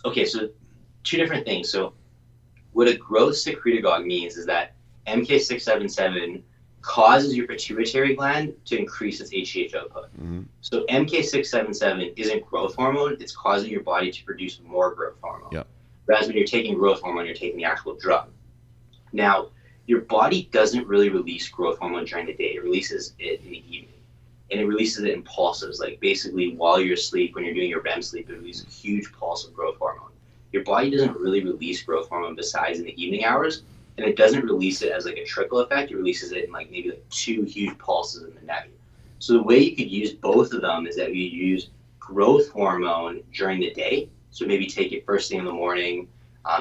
Okay, so two different things. So what a growth secretagogue means is that MK677 causes your pituitary gland to increase its HGH output. Mm-hmm. So MK677 isn't growth hormone, it's causing your body to produce more growth hormone. Yep. Whereas when you're taking growth hormone, you're taking the actual drug. Now, your body doesn't really release growth hormone during the day. It releases it in the evening. And it releases it in pulses, like basically while you're asleep, when you're doing your REM sleep, it releases a huge pulse of growth hormone. Your body doesn't really release growth hormone besides in the evening hours, and it doesn't release it as like a trickle effect. It releases it in like maybe like 2 huge pulses in the neck. So the way you could use both of them is that you use growth hormone during the day. So maybe take it first thing in the morning,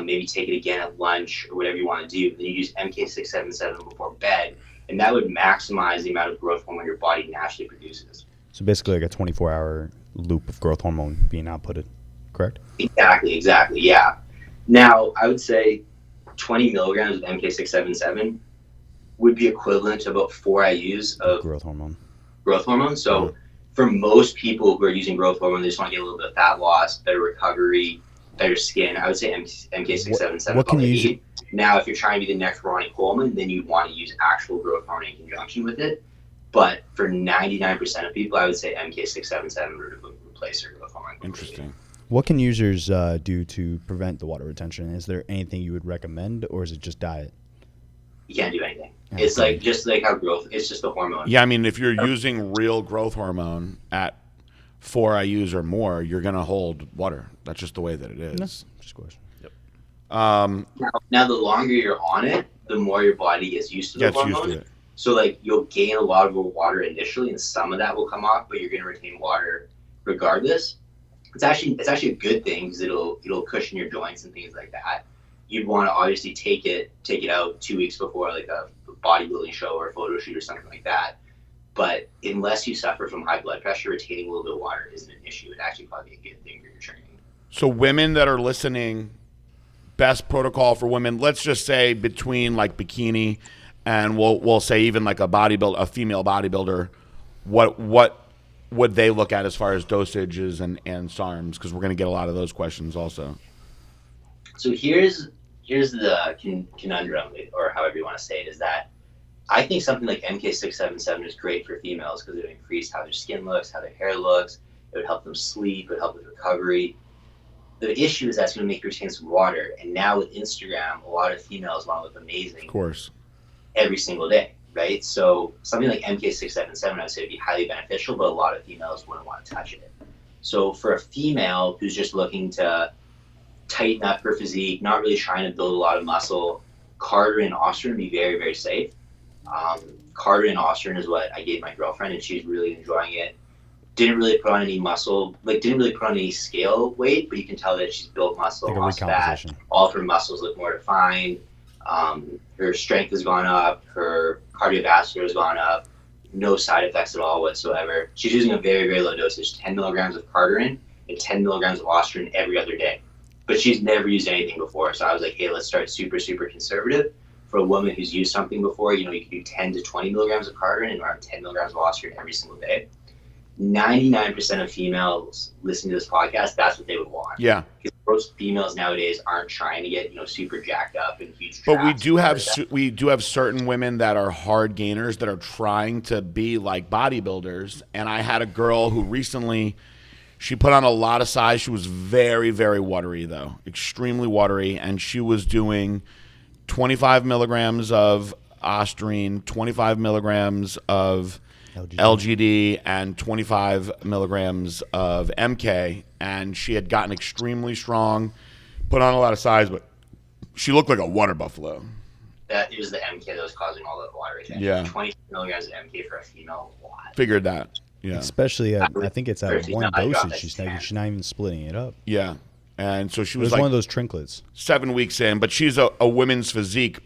maybe take it again at lunch or whatever you want to do. Then you use MK677 before bed, and that would maximize the amount of growth hormone your body naturally produces. So basically like a 24-hour loop of growth hormone being outputted, correct? Exactly, yeah. Now, I would say 20 milligrams of MK677 would be equivalent to about 4 IUs of Growth hormone. So for most people who are using growth hormone, they just want to get a little bit of fat loss, better recovery, better skin. I would say MK677. What can you use? Now, if you're trying to be the next Ronnie Coleman, then you'd want to use actual growth hormone in conjunction with it. But for 99% of people, I would say MK677 would replace their growth hormone. Interesting. What can users do to prevent the water retention? Is there anything you would recommend, or is it just diet? You can't do anything. It's like just like how growth. It's just the hormone. Yeah, I mean, if you're using real growth hormone at 4 IUs or more, you're going to hold water. That's just the way that it is. No, just a question. Yep. Now, the longer you're on it, the more your body gets used to the Gets hormone. used to it. So, like, you'll gain a lot of water initially, and some of that will come off, but you're going to retain water regardless. It's actually a good thing because it'll cushion your joints and things like that. You'd want to obviously take it out 2 weeks before like a bodybuilding show or a photo shoot or something like that. But unless you suffer from high blood pressure, retaining a little bit of water isn't an issue. It'd actually probably be a good thing for your training. So women that are listening, best protocol for women, let's just say between like bikini and we'll say even like a female bodybuilder, what would they look at as far as dosages and SARMs? Because we're going to get a lot of those questions also. So here's the conundrum, or however you want to say it, is that I think something like MK677 is great for females because it would increase how their skin looks, how their hair looks. It would help them sleep. It would help with recovery. The issue is that's going to make you retain some water. And now with Instagram, a lot of females want to look amazing. Of course. Every single day, right? So something like MK677, I would say would be highly beneficial, but a lot of females wouldn't want to touch it. So for a female who's just looking to tighten up her physique, not really trying to build a lot of muscle, Carter and Austrian would be very, very safe. Carter and Austrian is what I gave my girlfriend, and she's really enjoying it. Didn't really put on any muscle, didn't really put on any scale weight, but you can tell that she's built muscle, like lost fat. All of her muscles look more defined. Her strength has gone up. Her cardiovascular has gone up. No side effects at all whatsoever. She's using a very, very low dosage, 10 milligrams of Carterin and 10 milligrams of Austrian every other day. But she's never used anything before. So I was like, hey, let's start super, super conservative. For a woman who's used something before, you can do 10 to 20 milligrams of Carterin and around 10 milligrams of Austrian every single day. 99% of females listening to this podcast, that's what they would want. Yeah. Because most females nowadays aren't trying to get, super jacked up and huge. But we do have certain women that are hard gainers that are trying to be like bodybuilders. And I had a girl who recently, she put on a lot of size. She was very, very watery though, extremely watery. And she was doing 25 milligrams of Austrian, 25 milligrams of LGD and 25 milligrams of MK, and she had gotten extremely strong, put on a lot of size, but she looked like a water buffalo. That is the MK that was causing all that water retention. Yeah. 20 milligrams of MK for a female is a lot. Figured that. Yeah. Especially, I think it's at one dosage. She's not even splitting it up. Yeah. And so she It was was like one of those trinklets. 7 weeks in, but she's a women's physique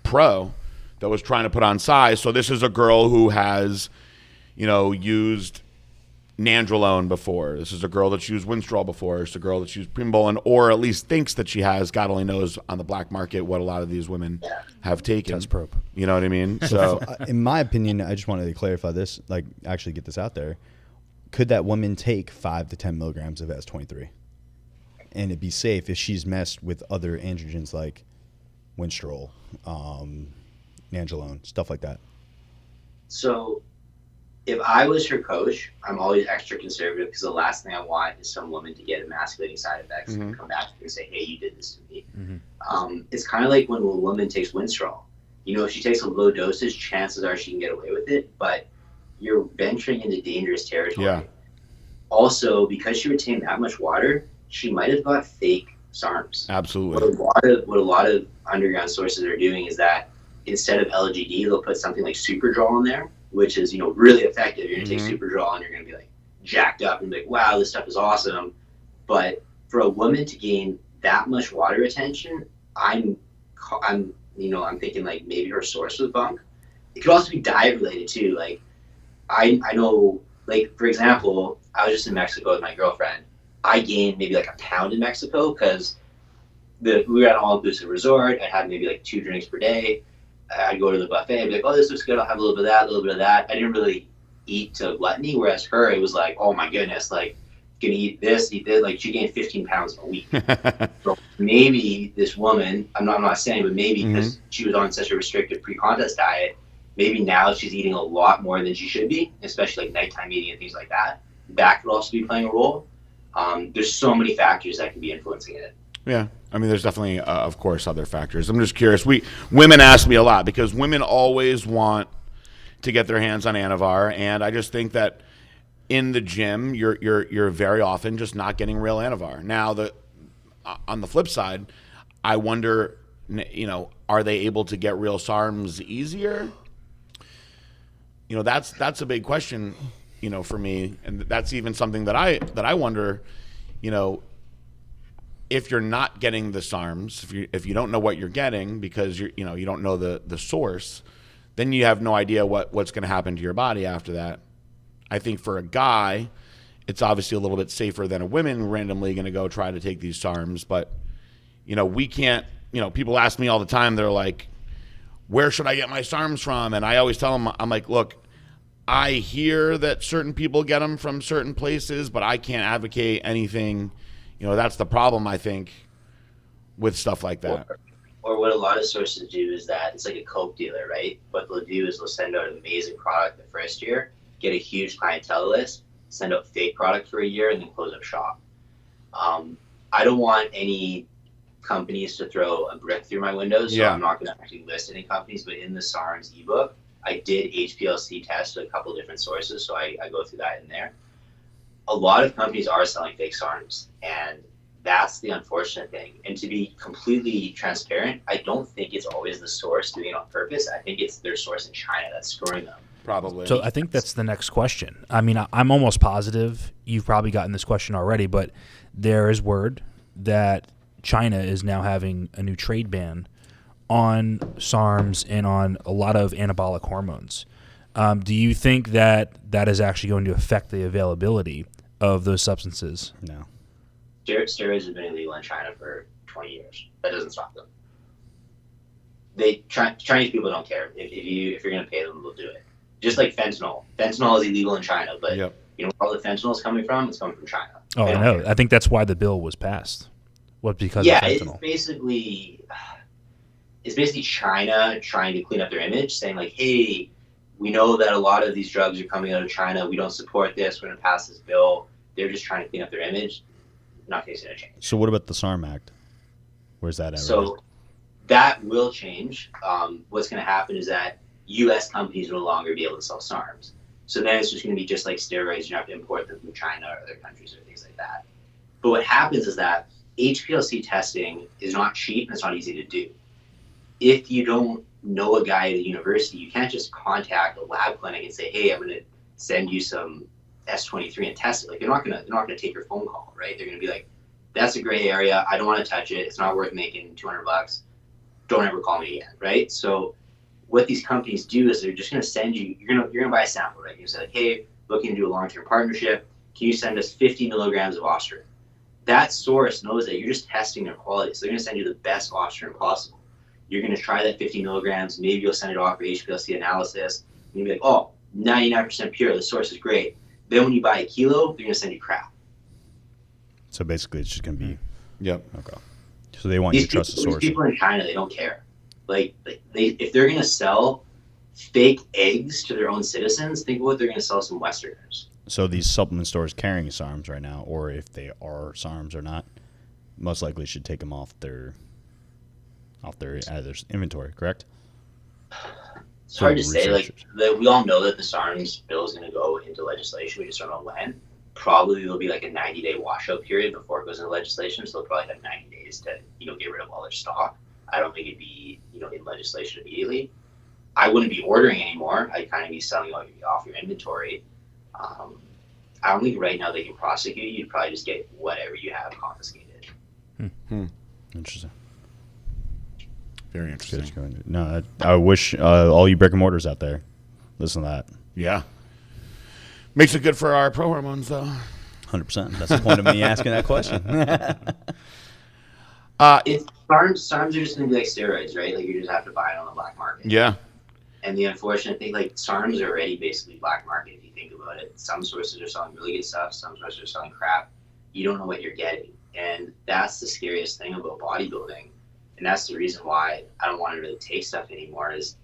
pro that was trying to put on size. So this is a girl who has, used Nandrolone before. This is a girl that's used Winstrol before. It's a girl that's used Primbolin, or at least thinks that she has. God only knows on the black market what a lot of these women have taken. Test probe. You know what I mean? So, in my opinion, I just wanted to clarify this, actually get this out there. Could that woman take 5 to 10 milligrams of S23? And it'd be safe if she's messed with other androgens like Winstrol, Nandrolone, stuff like that. So if I was her coach, I'm always extra conservative because the last thing I want is some woman to get emasculating side effects and come back to me and say, hey, you did this to me. It's kind of like when a woman takes Winstrol. If she takes a low dosage, chances are she can get away with it, but you're venturing into dangerous territory. Yeah. Also, because she retained that much water, she might have got fake SARMs. absolutely. What a lot of underground sources are doing is that instead of LGD, they'll put something like Superdrol in there, which is, really effective. You're going to take Superdrol and you're going to be like jacked up and be like, wow, this stuff is awesome. But for a woman to gain that much water retention, I'm thinking like maybe her source was bunk. It could also be diet related too. Like I know, like for example, I was just in Mexico with my girlfriend. I gained maybe like a pound in Mexico because we were at an all-inclusive resort. I'd have maybe like 2 drinks per day. I'd go to the buffet and be like, oh, this looks good. I'll have a little bit of that, a little bit of that. I didn't really eat to gluttony, whereas her, it was like, oh my goodness, like, gonna eat this. Like, she gained 15 pounds in a week. So maybe this woman, I'm not saying, but maybe because she was on such a restrictive pre-contest diet, maybe now she's eating a lot more than she should be, especially like nighttime eating and things like that. That could also be playing a role. There's so many factors that can be influencing it. Yeah. I mean, there's definitely, of course, other factors. I'm just curious. Women ask me a lot because women always want to get their hands on Anavar, and I just think that in the gym, you're very often just not getting real Anavar. Now, on the flip side, I wonder, are they able to get real SARMs easier? That's a big question, for me, and that's even something that I wonder, if you're not getting the SARMs, if you don't know what you're getting because you don't know the source, then you have no idea what's going to happen to your body after that. I think for a guy, it's obviously a little bit safer than a woman randomly going to go try to take these SARMs. But, we can't, people ask me all the time, they're like, where should I get my SARMs from? And I always tell them, I'm like, look, I hear that certain people get them from certain places, but I can't advocate anything. That's the problem, I think, with stuff like that. Or what a lot of sources do is that it's like a Coke dealer, right? What they'll do is they'll send out an amazing product the first year, get a huge clientele list, send out fake product for a year, and then close up shop. I don't want any companies to throw a brick through my windows, so I'm not going to actually list any companies. But in the SARMs ebook, I did HPLC test a couple different sources, so I go through that in there. A lot of companies are selling fake SARMs, and that's the unfortunate thing. And to be completely transparent, I don't think it's always the source doing it on purpose. I think it's their source in China that's screwing them. Probably. So I think that's the next question. I mean, I'm almost positive you've probably gotten this question already, but there is word that China is now having a new trade ban on SARMs and on a lot of anabolic hormones. Do you think that is actually going to affect the availability of those substances? No. Steroids have been illegal in China for 20 years. That doesn't stop them. Chinese people don't care. If you're going to pay them, they'll do it. Just like fentanyl. Fentanyl is illegal in China, but where all the fentanyl is coming from? It's coming from China. Oh, I know. I think that's why the bill was passed. What, because of fentanyl? It's basically China trying to clean up their image, saying like, hey, we know that a lot of these drugs are coming out of China. We don't support this. We're going to pass this bill. They're just trying to clean up their image. Nothing's going to change. So what about the SARM Act? Where's that at? So that will change. What's going to happen is that U.S. companies will no longer be able to sell SARMs. So then it's just going to be just like steroids. You have to import them from China or other countries or things like that. But what happens is that HPLC testing is not cheap and it's not easy to do. If you don't know a guy at a university, you can't just contact a lab clinic and say, hey, I'm going to send you some S23 and test it. Like they're not gonna take your phone call, right? They're gonna be like, that's a gray area. I don't want to touch it. It's not worth making $200. Don't ever call me again, right? So what these companies do is they're just gonna send you. You're gonna buy a sample, right? You say like, hey, looking to do a long-term partnership. Can you send us 50 milligrams of Ostrin? That source knows that you're just testing their quality, so they're gonna send you the best Ostrin possible. You're gonna try that 50 milligrams. Maybe you'll send it off for HPLC analysis. And you'll be like, oh, 99% pure. The source is great. Then when you buy a kilo, they're going to send you crap. So basically it's just going to be... Yep. Okay. So they want you to trust the source. These people in China, they don't care. Like if they're going to sell fake eggs to their own citizens, think of what they're going to sell some Westerners. So these supplement stores carrying SARMs right now, or if they are SARMs or not, most likely should take them off their out of their inventory, correct? It's hard to say. We all know that the SARMs bill is going to go into legislation. We just don't know when. Probably there'll be like a 90-day washout period before it goes into legislation. So they'll probably have 90 days to get rid of all their stock. I don't think it'd be in legislation immediately. I wouldn't be ordering anymore. I'd kind of be selling off your inventory. I don't think right now they can prosecute you. You'd probably just get whatever you have confiscated. Interesting. Very interesting. No, I wish all you brick and mortars out there listen to that. Yeah. Makes it good for our pro hormones, though. 100%. That's the point of me asking that question. SARMs are just going to be like steroids, right? Like you just have to buy it on the black market. Yeah. And the unfortunate thing, like SARMs are already basically black market if you think about it. Some sources are selling really good stuff. Some sources are selling crap. You don't know what you're getting. And that's the scariest thing about bodybuilding. And that's the reason why I don't want to really take stuff anymore is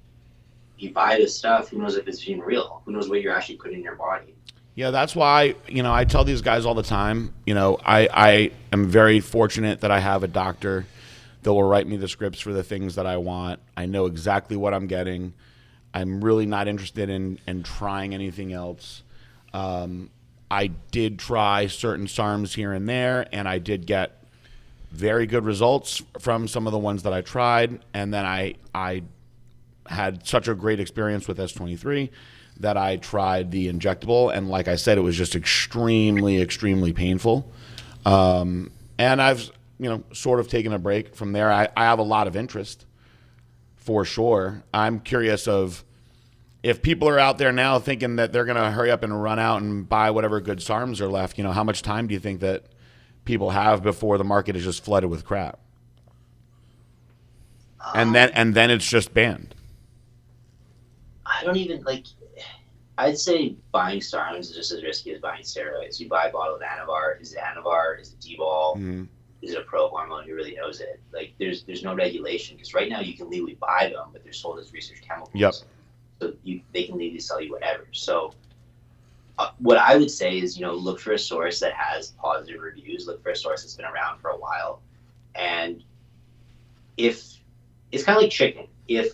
you buy this stuff, who knows if it's even real? Who knows what you're actually putting in your body? Yeah, that's why, I tell these guys all the time, I am very fortunate that I have a doctor that will write me the scripts for the things that I want. I know exactly what I'm getting. I'm really not interested in trying anything else. I did try certain SARMs here and there, and I did get very good results from some of the ones that I tried. And then I had such a great experience with S23 that I tried the injectable. And like I said, it was just extremely, extremely painful. And I've, sort of taken a break from there. I have a lot of interest for sure. I'm curious of, if people are out there now thinking that they're going to hurry up and run out and buy whatever good SARMs are left, how much time do you think that people have before the market is just flooded with crap? And then it's just banned. I don't even I'd say buying SARMs is just as risky as buying steroids. You buy a bottle of Anavar. Is it Anavar? Is it D-ball? Mm-hmm. Is it a pro hormone? Who really knows it? There's no regulation, because right now you can legally buy them, but they're sold as research chemicals. Yep. So they can legally sell you whatever. So what I would say is, look for a source that has positive reviews. Look for a source that's been around for a while. And if it's kind of like chicken. If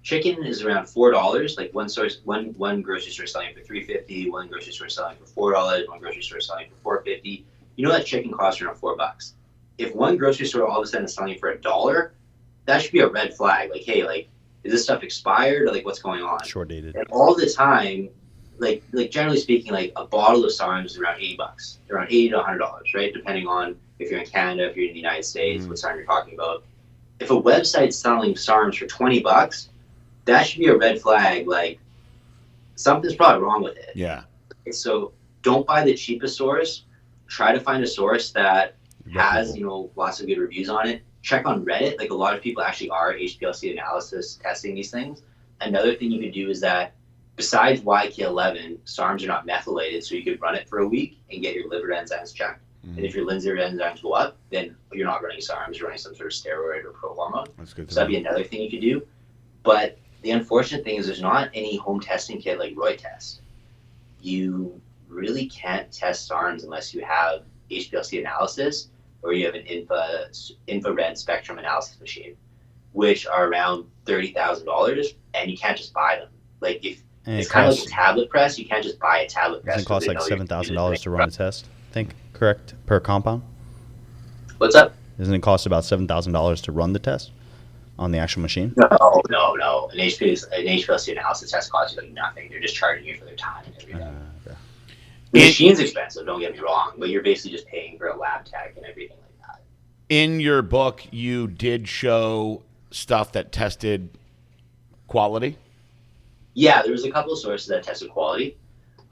chicken is around $4, like one grocery store selling for $3.50, one grocery store selling for $4, one grocery store selling for $4.50, that chicken costs around $4. If one grocery store all of a sudden is selling for $1, that should be a red flag. Like, hey, is this stuff expired, or what's going on? Short dated. And all the time, generally speaking, a bottle of SARMs is around $80, around $80 to $100, right? Depending on if you're in Canada, if you're in the United States, what SARM you're talking about. If a website's selling SARMs for $20, that should be a red flag. Something's probably wrong with it. Yeah. So don't buy the cheapest source. Try to find a source that has, lots of good reviews on it. Check on Reddit. A lot of people actually are HPLC analysis testing these things. Another thing you could do is that besides YK11, SARMs are not methylated, so you could run it for a week and get your liver enzymes checked. And if your liver enzymes go up, then you're not running SARMs, you're running some sort of steroid or pro hormone. That's good. So that'd be another thing you could do. But the unfortunate thing is there's not any home testing kit like Roy Test. You really can't test SARMs unless you have HPLC analysis or you have an infrared spectrum analysis machine, which are around $30,000, and you can't just buy them. It's kind of like a tablet press. You can't just buy a tablet press. Doesn't it cost $7,000 to run a test? I think, correct, per compound? What's up? Doesn't it cost about $7,000 to run the test on the actual machine? No. An HPLC analysis test costs you nothing. They're just charging you for their time and everything. Okay. The machine's expensive, don't get me wrong, but you're basically just paying for a lab tech and everything like that. In your book, you did show stuff that tested quality? Yeah, there was a couple of sources that tested quality.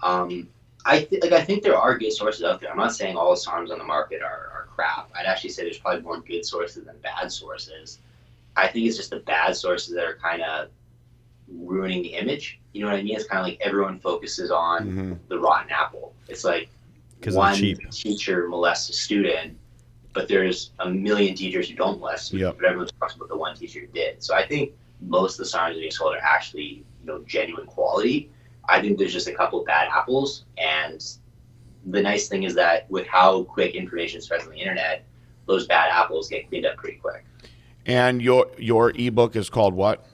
I think there are good sources out there. I'm not saying all the SARMs on the market are crap. I'd actually say there's probably more good sources than bad sources. I think it's just the bad sources that are kind of ruining the image. You know what I mean? It's kind of like everyone focuses on the rotten apple. It's like one teacher molests a student, but there's a million teachers who don't molest students, but everyone talks about the one teacher who did. So I think most of the SARMs being sold are actually, genuine quality. I think there's just a couple of bad apples, and the nice thing is that with how quick information spreads on the internet, those bad apples get cleaned up pretty quick. And your ebook is called what?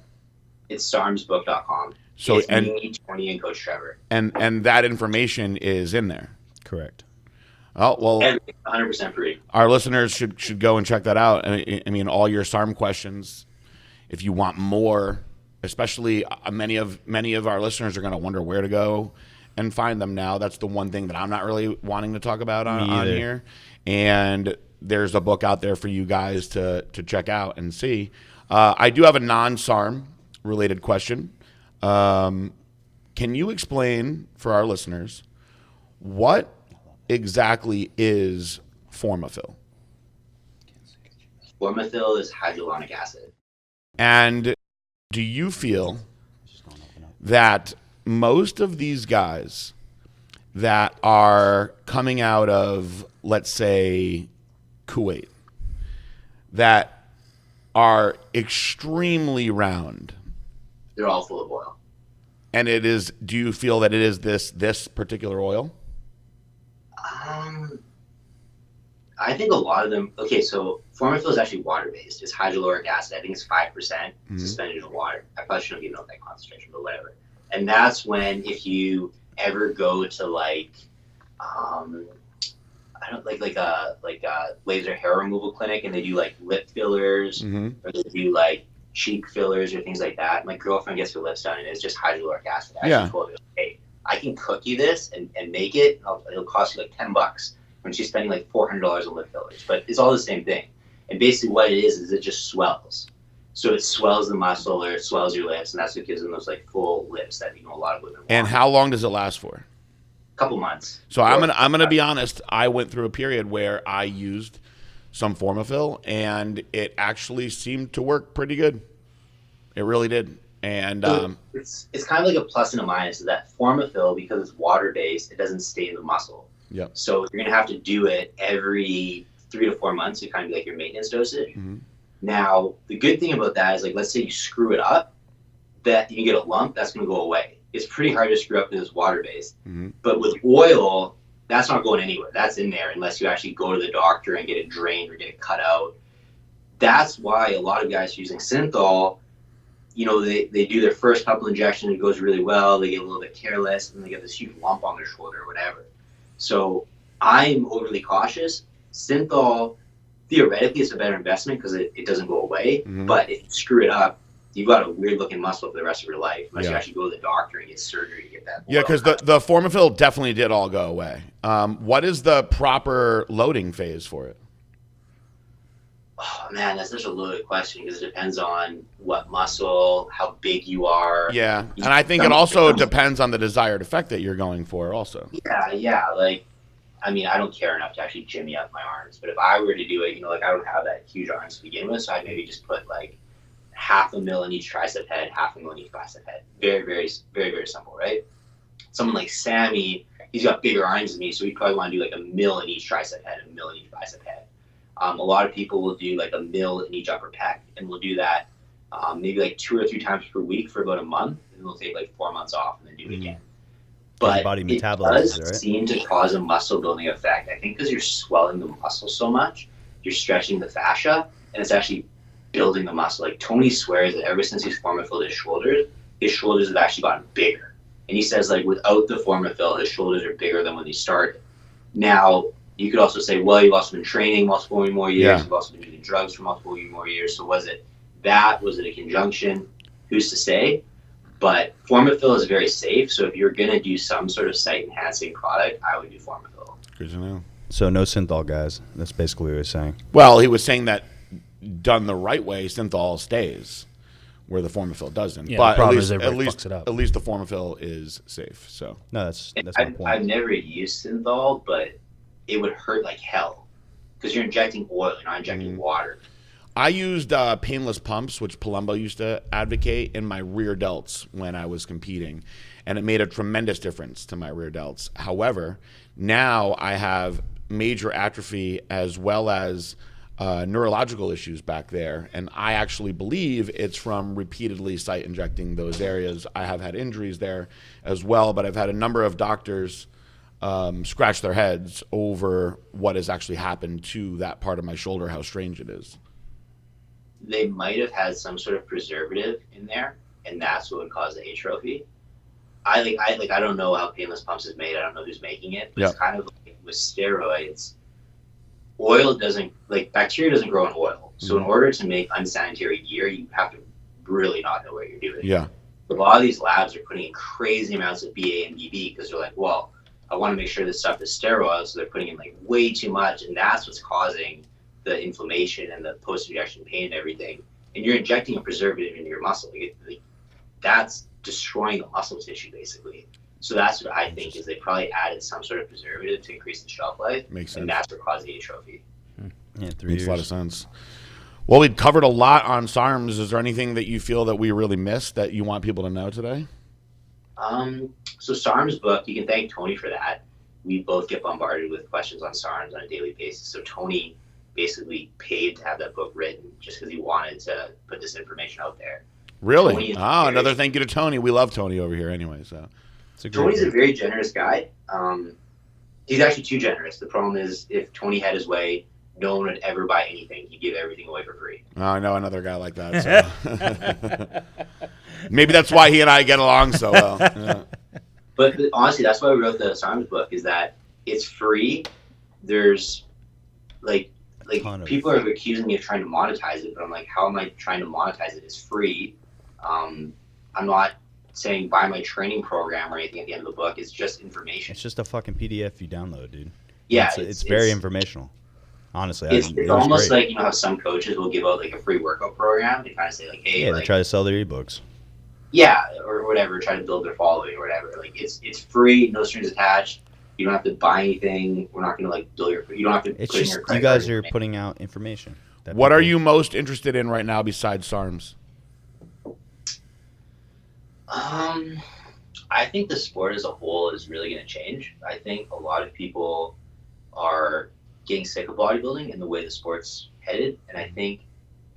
It's sarmsbook.com. So it's me, Tony, and Coach Trevor. And that information is in there. Correct. Oh well, 100% free. Our listeners should go and check that out. I mean, all your SARM questions. If you want more, especially many of our listeners are going to wonder where to go and find them now. That's the one thing that I'm not really wanting to talk about on here. And there's a book out there for you guys to check out and see. I do have a non-SARM related question. Can you explain for our listeners what exactly is Formafil? Formafil is hydrolonic acid. And do you feel that most of these guys that are coming out of, let's say, Kuwait, that are extremely round, they're all full of oil? And do you feel that it is this particular oil? I think a lot of them. Okay, so Formafil is actually water-based. It's hydroloric acid. I think it's 5% suspended in water. I probably shouldn't even know that concentration, but whatever. And that's when, if you ever go to a laser hair removal clinic, and they do lip fillers, or they do cheek fillers or things like that. My girlfriend gets her lips done, and it's just hydroloric acid. I actually told her, hey, I can cook you this and make it. It'll cost you $10. When she's spending $400 on lip fillers, but it's all the same thing. And basically what it is it just swells. So it swells the muscle or it swells your lips, and that's what gives them those like full lips that a lot of women want. And how long does it last for? A couple months. So I'm gonna be honest. I went through a period where I used some Formafil, and it actually seemed to work pretty good. It really did. And it's kind of like a plus and a minus. Is that Formafil, because it's water based, it doesn't stay in the muscle. Yep. So you're gonna have to do it every 3 to 4 months to kind of be like your maintenance dosage. Mm-hmm. Now, the good thing about that is, like, let's say you screw it up, that you get a lump, that's going to go away. It's pretty hard to screw up because it's water-based. Mm-hmm. But with oil, that's not going anywhere. That's in there unless you actually go to the doctor and get it drained or get it cut out. That's why a lot of guys using synthol, they do their first couple injections, it goes really well, they get a little bit careless, and they get this huge lump on their shoulder or whatever. So I'm overly cautious. Synthol, theoretically, it's a better investment because it doesn't go away. Mm-hmm. But if you screw it up, you've got a weird looking muscle for the rest of your life unless you actually go to the doctor and get surgery to get that. Yeah, because the Formafil definitely did all go away. What is the proper loading phase for it? Oh man, that's such a loaded question because it depends on what muscle, how big you are. Yeah, and I think it also depends on the desired effect that you're going for also. Yeah. Like, I mean, I don't care enough to actually jimmy up my arms, but if I were to do it, I don't have that huge arms to begin with, so I'd maybe just put like 0.5 mil in each tricep head, 0.5 mil in each bicep head. Very, very, very, very simple, right? Someone like Sami, he's got bigger arms than me, so he'd probably want to do like 1 mil in each tricep head, 1 mil in each bicep head. A lot of people will do like 1 mil in each upper pec, and we'll do that maybe like 2 or 3 times per week for about a month, and we'll take like 4 months off and then do it again. But body it does seem to cause a muscle building effect. I think because you're swelling the muscle so much, you're stretching the fascia, and it's actually building the muscle. Like Tony swears that ever since he's Formafilled his shoulders have actually gotten bigger. And he says like without the Formafil, his shoulders are bigger than when he started. Now, you could also say, well, you've also been training multiple more years. You've also been using drugs for multiple more years. So was it that? Was it a conjunction? Who's to say? But Formafil is very safe. So if you're going to do some sort of site-enhancing product, I would do Formafil. Good to know. So no synthol, guys. That's basically what he was saying. Well, he was saying that done the right way, synthol stays where the Formafil doesn't. Yeah, but the problem at is least, everybody fucks it up. At least the Formafil is safe. So no, that's my point. I've never used synthol, but it would hurt like hell because you're injecting oil, you're not injecting water. I used painless pumps, which Palumbo used to advocate, in my rear delts when I was competing, and it made a tremendous difference to my rear delts. However, now I have major atrophy as well as neurological issues back there, and I actually believe it's from repeatedly site injecting those areas. I have had injuries there as well, but I've had a number of doctors scratch their heads over what has actually happened to that part of my shoulder, how strange it is. They might have had some sort of preservative in there, and that's what would cause the atrophy. I don't know how painless pumps is made. I don't know who's making it, but It's kind of like with steroids. Oil doesn't, like bacteria doesn't grow in oil. So in order to make unsanitary gear, you have to really not know what you're doing. Yeah. A lot of these labs are putting in crazy amounts of BA and BB because they're like, well, I want to make sure this stuff is sterile, so they're putting in like way too much, and that's what's causing the inflammation and the post-injection pain and everything. And you're injecting a preservative into your muscle. That's destroying the muscle tissue, basically. So that's what I think is they probably added some sort of preservative to increase the shelf life. Makes sense. And that's what caused the atrophy. Yeah, 3 Makes years. a lot of sense. Well, we've covered a lot on SARMs. Is there anything that you feel that we really missed that you want people to know today? So SARM's book, you can thank Tony for that. We both get bombarded with questions on SARMs on a daily basis. So Tony basically paid to have that book written just because he wanted to put this information out there. Really? Oh, another thank you to Tony. We love Tony over here anyway. So Tony's a very generous guy. He's actually too generous. The problem is if Tony had his way, no one would ever buy anything. He'd give everything away for free. Oh, I know another guy like that. So. Maybe that's why he and I get along so well. Yeah. But honestly, that's why we wrote the SARMs book, is that it's free. There's like people are accusing me of trying to monetize it, but I'm like, how am I trying to monetize it? It's free. I'm not saying buy my training program or anything at the end of the book. It's just information. It's just a fucking PDF you download, dude. Yeah, it's very informational. Honestly, It's it was almost great. like, you know how some coaches will give out like a free workout program. They kind of say like, hey, Yeah, like, they try to sell their ebooks. yeah, or whatever, try to build their following or whatever. Like it's free, no strings attached. You don't have to buy anything. We're not going to like build your. You don't have to It's put in just your you credit guys card are information. putting out information. That What are people- you most interested in right now besides SARMs? I think the sport as a whole is really going to change. I think a lot of people are getting sick of bodybuilding and the way the sport's headed, and I think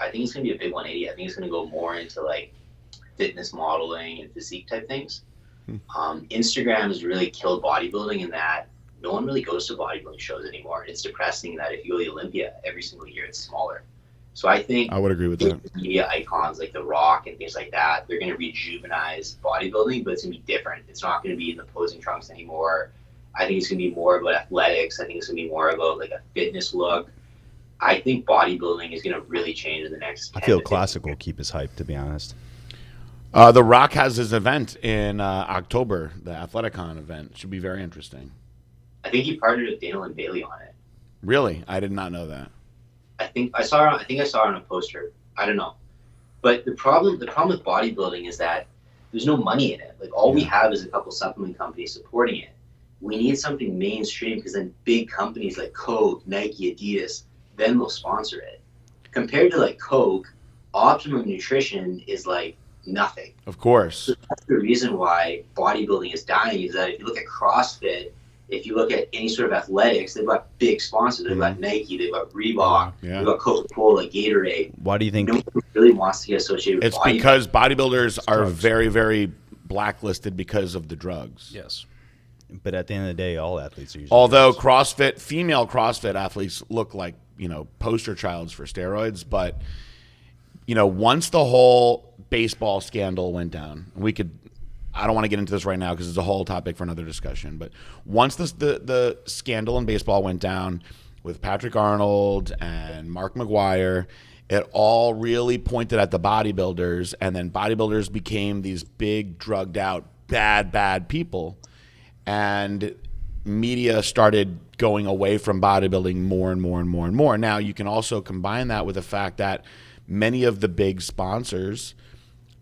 it's going to be a big 180. I think it's going to go more into like fitness modeling and physique type things. Instagram has really killed bodybuilding in that no one really goes to bodybuilding shows anymore. It's depressing that if you go to the Olympia every single year, it's smaller. So I think I would agree with that. media icons like The Rock and things like that, they're going to rejuvenize bodybuilding, but it's going to be different. It's not going to be in the posing trunks anymore. I think it's going to be more about athletics. I think it's going to be more about like a fitness look. I think bodybuilding is going to really change in the next 10 I feel to 15 Classic will years. keep his hype, to be honest. The Rock has his event in October, the Athleticon event. Should be very interesting. I think he partnered with Daniel and Bailey on it. Really? I did not know that. I think I saw it on a poster. I don't know. But the problem with bodybuilding is that there's no money in it. Like all we have is a couple supplement companies supporting it. We need something mainstream because then big companies like Coke, Nike, Adidas, then they'll sponsor it. Compared to like Coke, Optimum Nutrition is like nothing. Of course. So that's the reason why bodybuilding is dying is that if you look at CrossFit, if you look at any sort of athletics, they've got big sponsors. They've got Nike, they've got Reebok, Yeah. they've got Coca-Cola, Gatorade. Why do you think? No one really wants to get associated with It's bodybuilding. because bodybuilders are drugs. very, very blacklisted because of the drugs. Yes. But at the end of the day, all athletes are using. Although drugs. female CrossFit athletes look like, poster childs for steroids, but once the whole baseball scandal went down, I don't want to get into this right now because it's a whole topic for another discussion, but once the scandal in baseball went down with Patrick Arnold and Mark McGwire, it all really pointed at the bodybuilders, and then bodybuilders became these big, drugged out, bad people. And media started going away from bodybuilding more and more and more and more. Now, you can also combine that with the fact that many of the big sponsors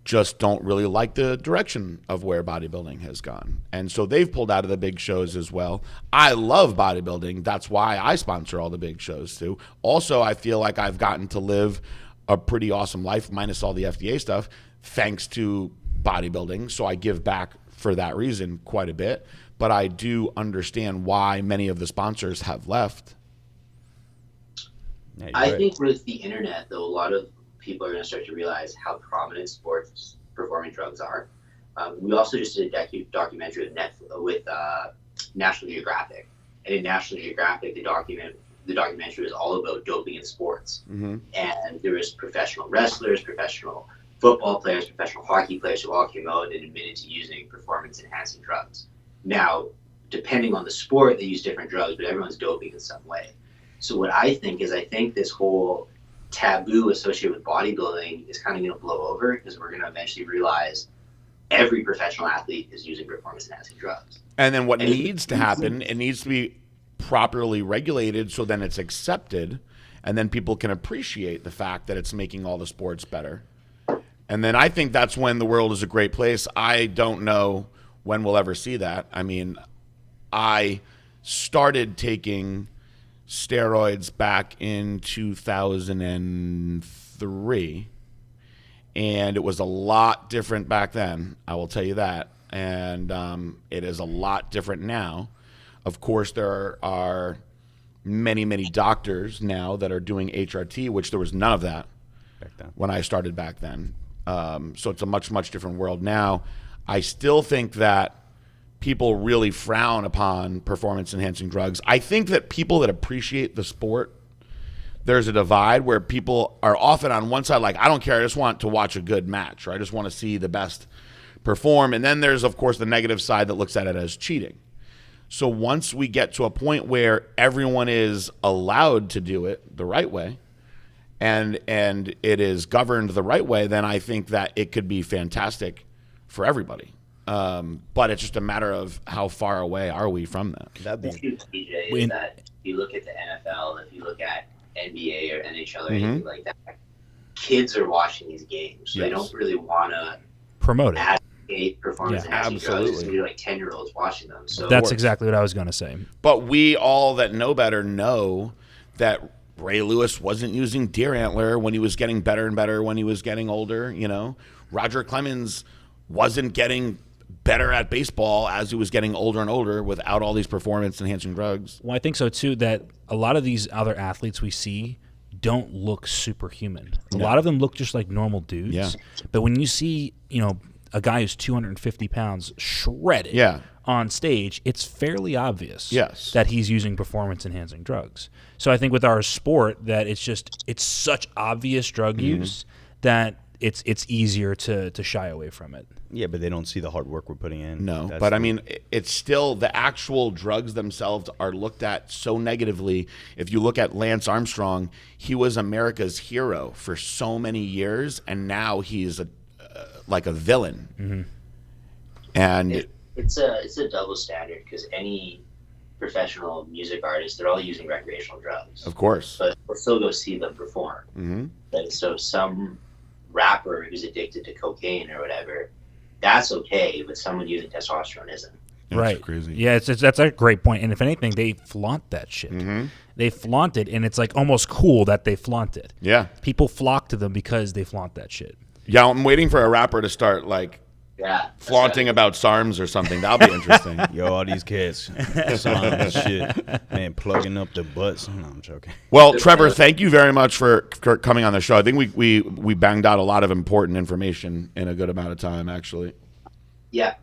just don't really like the direction of where bodybuilding has gone. And so they've pulled out of the big shows as well. I love bodybuilding. That's why I sponsor all the big shows too. Also, I feel like I've gotten to live a pretty awesome life, minus all the FDA stuff, thanks to bodybuilding. So I give back for that reason quite a bit. But I do understand why many of the sponsors have left. Yeah, you're I right. think with the internet, though, a lot of people are going to start to realize how prominent sports performing drugs are. We also just did a documentary with National Geographic, and in National Geographic, the documentary was all about doping in sports. Mm-hmm. And there was professional wrestlers, professional football players, professional hockey players who all came out and admitted to using performance-enhancing drugs. Now, depending on the sport, they use different drugs, but everyone's doping in some way. So what I think this whole taboo associated with bodybuilding is kind of going to blow over because we're going to eventually realize every professional athlete is using performance-enhancing drugs. And then what needs to happen, it needs to be properly regulated so then it's accepted, and then people can appreciate the fact that it's making all the sports better. And then I think that's when the world is a great place. I don't know when we'll ever see that. I mean, I started taking steroids back in 2003, and it was a lot different back then, I will tell you that. And it is a lot different now. Of course, there are many, many doctors now that are doing HRT, which there was none of that Back then. when I started back then. So it's a much, much different world now. I still think that people really frown upon performance-enhancing drugs. I think that people that appreciate the sport, there's a divide where people are often on one side like, I don't care, I just want to watch a good match, or I just want to see the best perform. And then there's, of course, the negative side that looks at it as cheating. So once we get to a point where everyone is allowed to do it the right way, and it is governed the right way, then I think that it could be fantastic for everybody. But it's just a matter of how far away are we from that. That'd be TJ When- is that you look at the NFL, if you look at NBA or NHL or Mm-hmm. anything like that, kids are watching these games. So Yes. they don't really want to Promote it. advocate performance enhancing drugs. absolutely. They're like 10-year-olds watching them. So That's exactly what I was going to say. But we all that know better know that Ray Lewis wasn't using deer antler when he was getting better and better when he was getting older. You know, Roger Clemens wasn't getting better at baseball as he was getting older and older without all these performance-enhancing drugs. Well, I think so too. That a lot of these other athletes we see don't look superhuman. A lot of them look just like normal dudes. Yeah. But when you see, a guy who's 250 pounds shredded Yeah. on stage, it's fairly obvious Yes. that he's using performance-enhancing drugs. So I think with our sport, that it's such obvious drug use that it's easier to shy away from it. Yeah, but they don't see the hard work we're putting in. No, That's but I the- mean, it's still the actual drugs themselves are looked at so negatively. If you look at Lance Armstrong, he was America's hero for so many years, and now he's like a villain. Mm-hmm. And it's a double standard because any professional music artist, they're all using recreational drugs. of course, But we'll still go see them perform. mm-hmm. Like, so some rapper who's addicted to cocaine or whatever, that's okay, but someone using testosterone isn't. Right. crazy. Yeah, that's a great point. And if anything, they flaunt that shit. Mm-hmm. They flaunt it, and it's like almost cool that they flaunt it. Yeah, People flock to them because they flaunt that shit. yeah. I'm waiting for a rapper to start like Yeah. that's flaunting right. about SARMs or something. That'll be interesting. Yo, all these kids, slime and shit, man, plugging up the butts. No, I'm joking. Well, Trevor, thank you very much for coming on the show. I think we banged out a lot of important information in a good amount of time, actually. Yeah.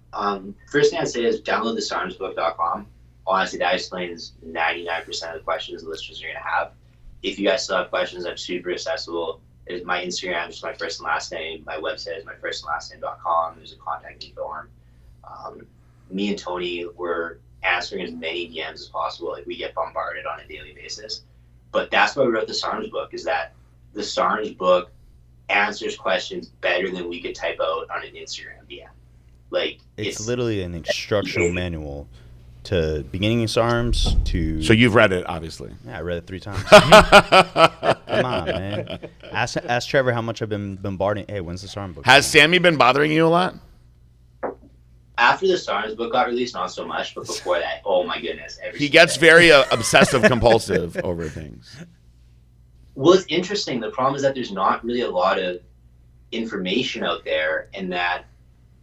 First thing I'd say is download the SARMsbook.com. Honestly, that explains 99% of the questions the listeners are going to have. If you guys still have questions, I'm super accessible. My Instagram is my first and last name. My website is my first and last name.com. There's a contact me form. Me and Tony were answering as many DMs as possible. Like, we get bombarded on a daily basis. But that's why we wrote the SARMs book, is that the SARMs book answers questions better than we could type out on an Instagram DM. Like, It's literally an instructional manual to beginning SARMs to. So you've read it, obviously. Yeah, I read it 3 times. Come on, man. Ask Trevor how much I've been bombarding. Hey, when's the SARM book? Has Sammy been bothering you a lot? after the SARMs book got released, not so much, but before that, oh my goodness. He gets very obsessive compulsive over things. Well, it's interesting. The problem is that there's not really a lot of information out there, and that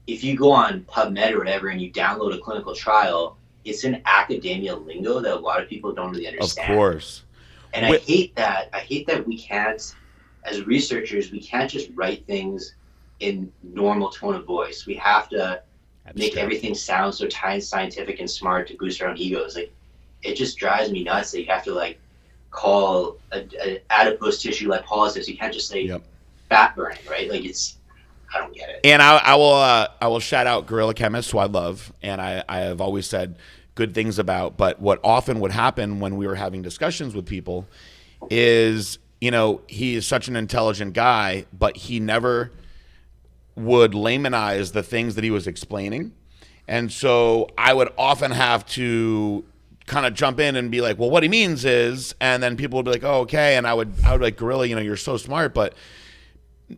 if you go on PubMed or whatever and you download a clinical trial, it's in academia lingo that a lot of people don't really understand. Of course. And I hate that. I hate that we can't, as researchers, we can't just write things in normal tone of voice. We have to make everything sound so scientific and smart to boost our own egos. Like, it just drives me nuts that you have to like call a adipose tissue lipolysis. You can't just say fat burning, right? Like, I don't get it. And I will shout out Gorilla Chemist, who I love, and I have always said good things about. But what often would happen when we were having discussions with people is, you know, he is such an intelligent guy, but he never would laymanize the things that he was explaining. And so I would often have to kind of jump in and be like, well, what he means is, and then people would be like, oh, okay. And I would be like, Gorilla, you know, you're so smart, but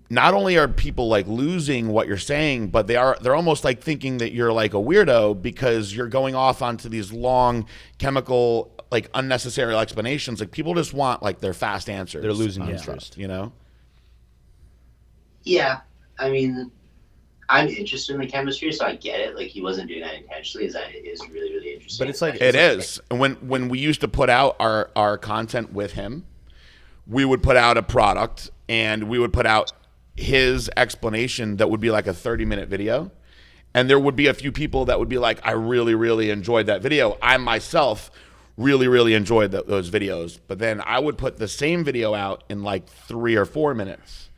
not only are people like losing what you're saying, but they're almost like thinking that you're like a weirdo because you're going off onto these long chemical, like unnecessary explanations. Like, people just want like their fast answers. They're losing on interest, stuff, you know? Yeah, I mean, I'm interested in the chemistry, so I get it. Like, he wasn't doing that intentionally. It is really, really interesting. But it's like It is. When we used to put out our content with him, we would put out a product and we would put out his explanation that would be like a 30-minute video. And there would be a few people that would be like, I really, really enjoyed that video. I myself really, really enjoyed those videos. But then I would put the same video out in like 3 or 4 minutes.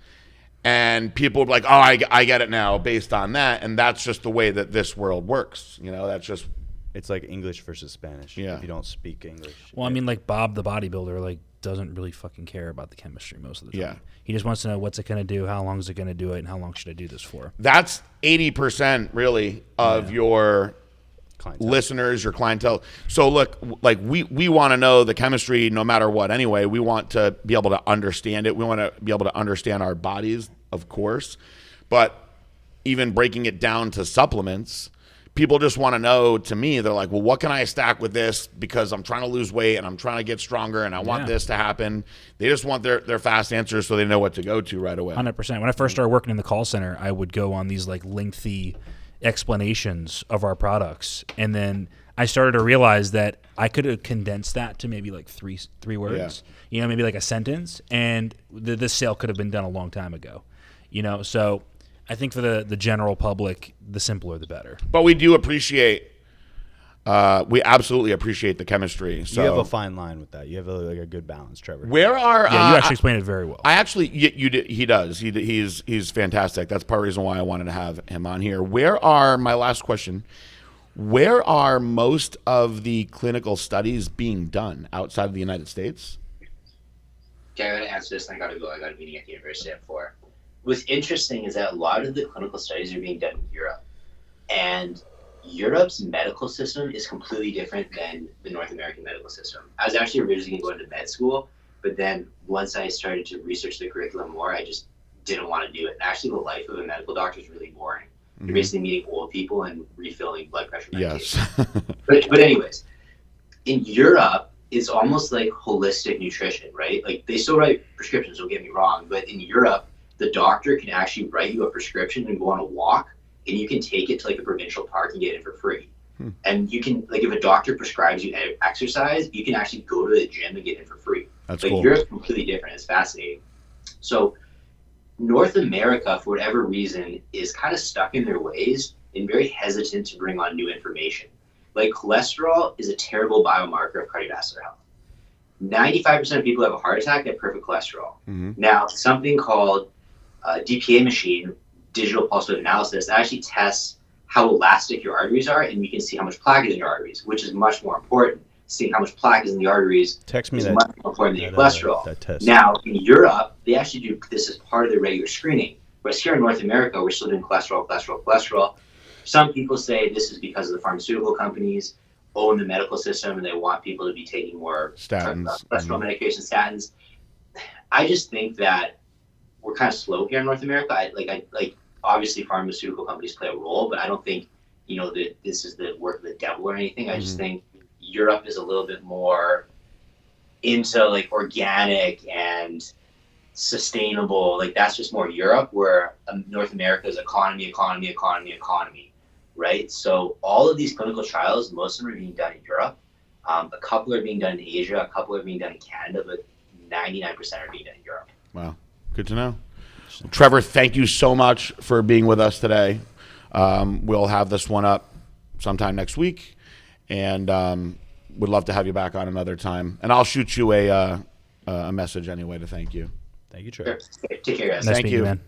And people would be like, oh, I get it now based on that. And that's just the way that this world works. You know, that's just. It's like English versus Spanish. Yeah. If you don't speak English. Well, I mean, like Bob the bodybuilder, like doesn't really fucking care about the chemistry most of the time. Yeah. He just wants to know what's it going to do, how long is it going to do it, and how long should I do this for? That's 80% really of your listeners, your clientele. So look, like we want to know the chemistry no matter what. Anyway, we want to be able to understand it. We want to be able to understand our bodies, of course, but even breaking it down to supplements, people just want to know. To me, they're like, well, what can I stack with this because I'm trying to lose weight and I'm trying to get stronger and I want this to happen. They just want their fast answers so they know what to go to right away. 100%. When I first started working in the call center, I would go on these like lengthy explanations of our products, and then I started to realize that I could have condensed that to maybe like three words, maybe like a sentence, and this sale could have been done a long time ago, so I think for the general public, the simpler the better. But we do appreciate we absolutely appreciate the chemistry. So you have a fine line with that. You have a good balance, Trevor. Where are you actually explained it very well. I actually you did, he does. He's fantastic. That's part of the reason why I wanted to have him on here. Where are my last question? Where are most of the clinical studies being done outside of the United States? Okay, I got to answer this, and I got to go. I got a meeting at the university at 4. What's interesting is that a lot of the clinical studies are being done in Europe, and Europe's medical system is completely different than the North American medical system. I was actually originally going to go into med school, but then once I started to research the curriculum more, I just didn't want to do it. Actually, the life of a medical doctor is really boring. You're basically meeting old people and refilling blood pressure medication. Yes. but anyways, in Europe, it's almost like holistic nutrition, right? Like they still write prescriptions, don't get me wrong, but in Europe, the doctor can actually write you a prescription and go on a walk, and you can take it to like a provincial park and get it for free. And you can, like, if a doctor prescribes you exercise, you can actually go to the gym and get it for free. That's like cool. Europe's completely different. It's fascinating. So North America, for whatever reason, is kind of stuck in their ways and very hesitant to bring on new information. Like cholesterol is a terrible biomarker of cardiovascular health. 95% of people who have a heart attack have perfect cholesterol. Now, something called DPA machine, digital pulse wave analysis, that actually tests how elastic your arteries are, and you can see how much plaque is in your arteries, which is much more important. Seeing how much plaque is in the arteries is much more important than your cholesterol. Now, in Europe, they actually do this as part of their regular screening. Whereas here in North America, we're still doing cholesterol. Some people say this is because of the pharmaceutical companies own the medical system and they want people to be taking more cholesterol medication, statins. I just think that we're kind of slow here in North America. I obviously pharmaceutical companies play a role, but I don't think, that this is the work of the devil or anything. I just think Europe is a little bit more into like organic and sustainable. Like that's just more Europe, where North America is economy, right? So all of these clinical trials, most of them are being done in Europe. A couple are being done in Asia, a couple are being done in Canada, but 99% are being done in Europe. Wow. Good to know. Trevor, thank you so much for being with us today. We'll have this one up sometime next week, and would love to have you back on another time. And I'll shoot you a message anyway to thank you. Thank you, Trevor. Sure. Take care, guys. Nice Thank meeting you, man.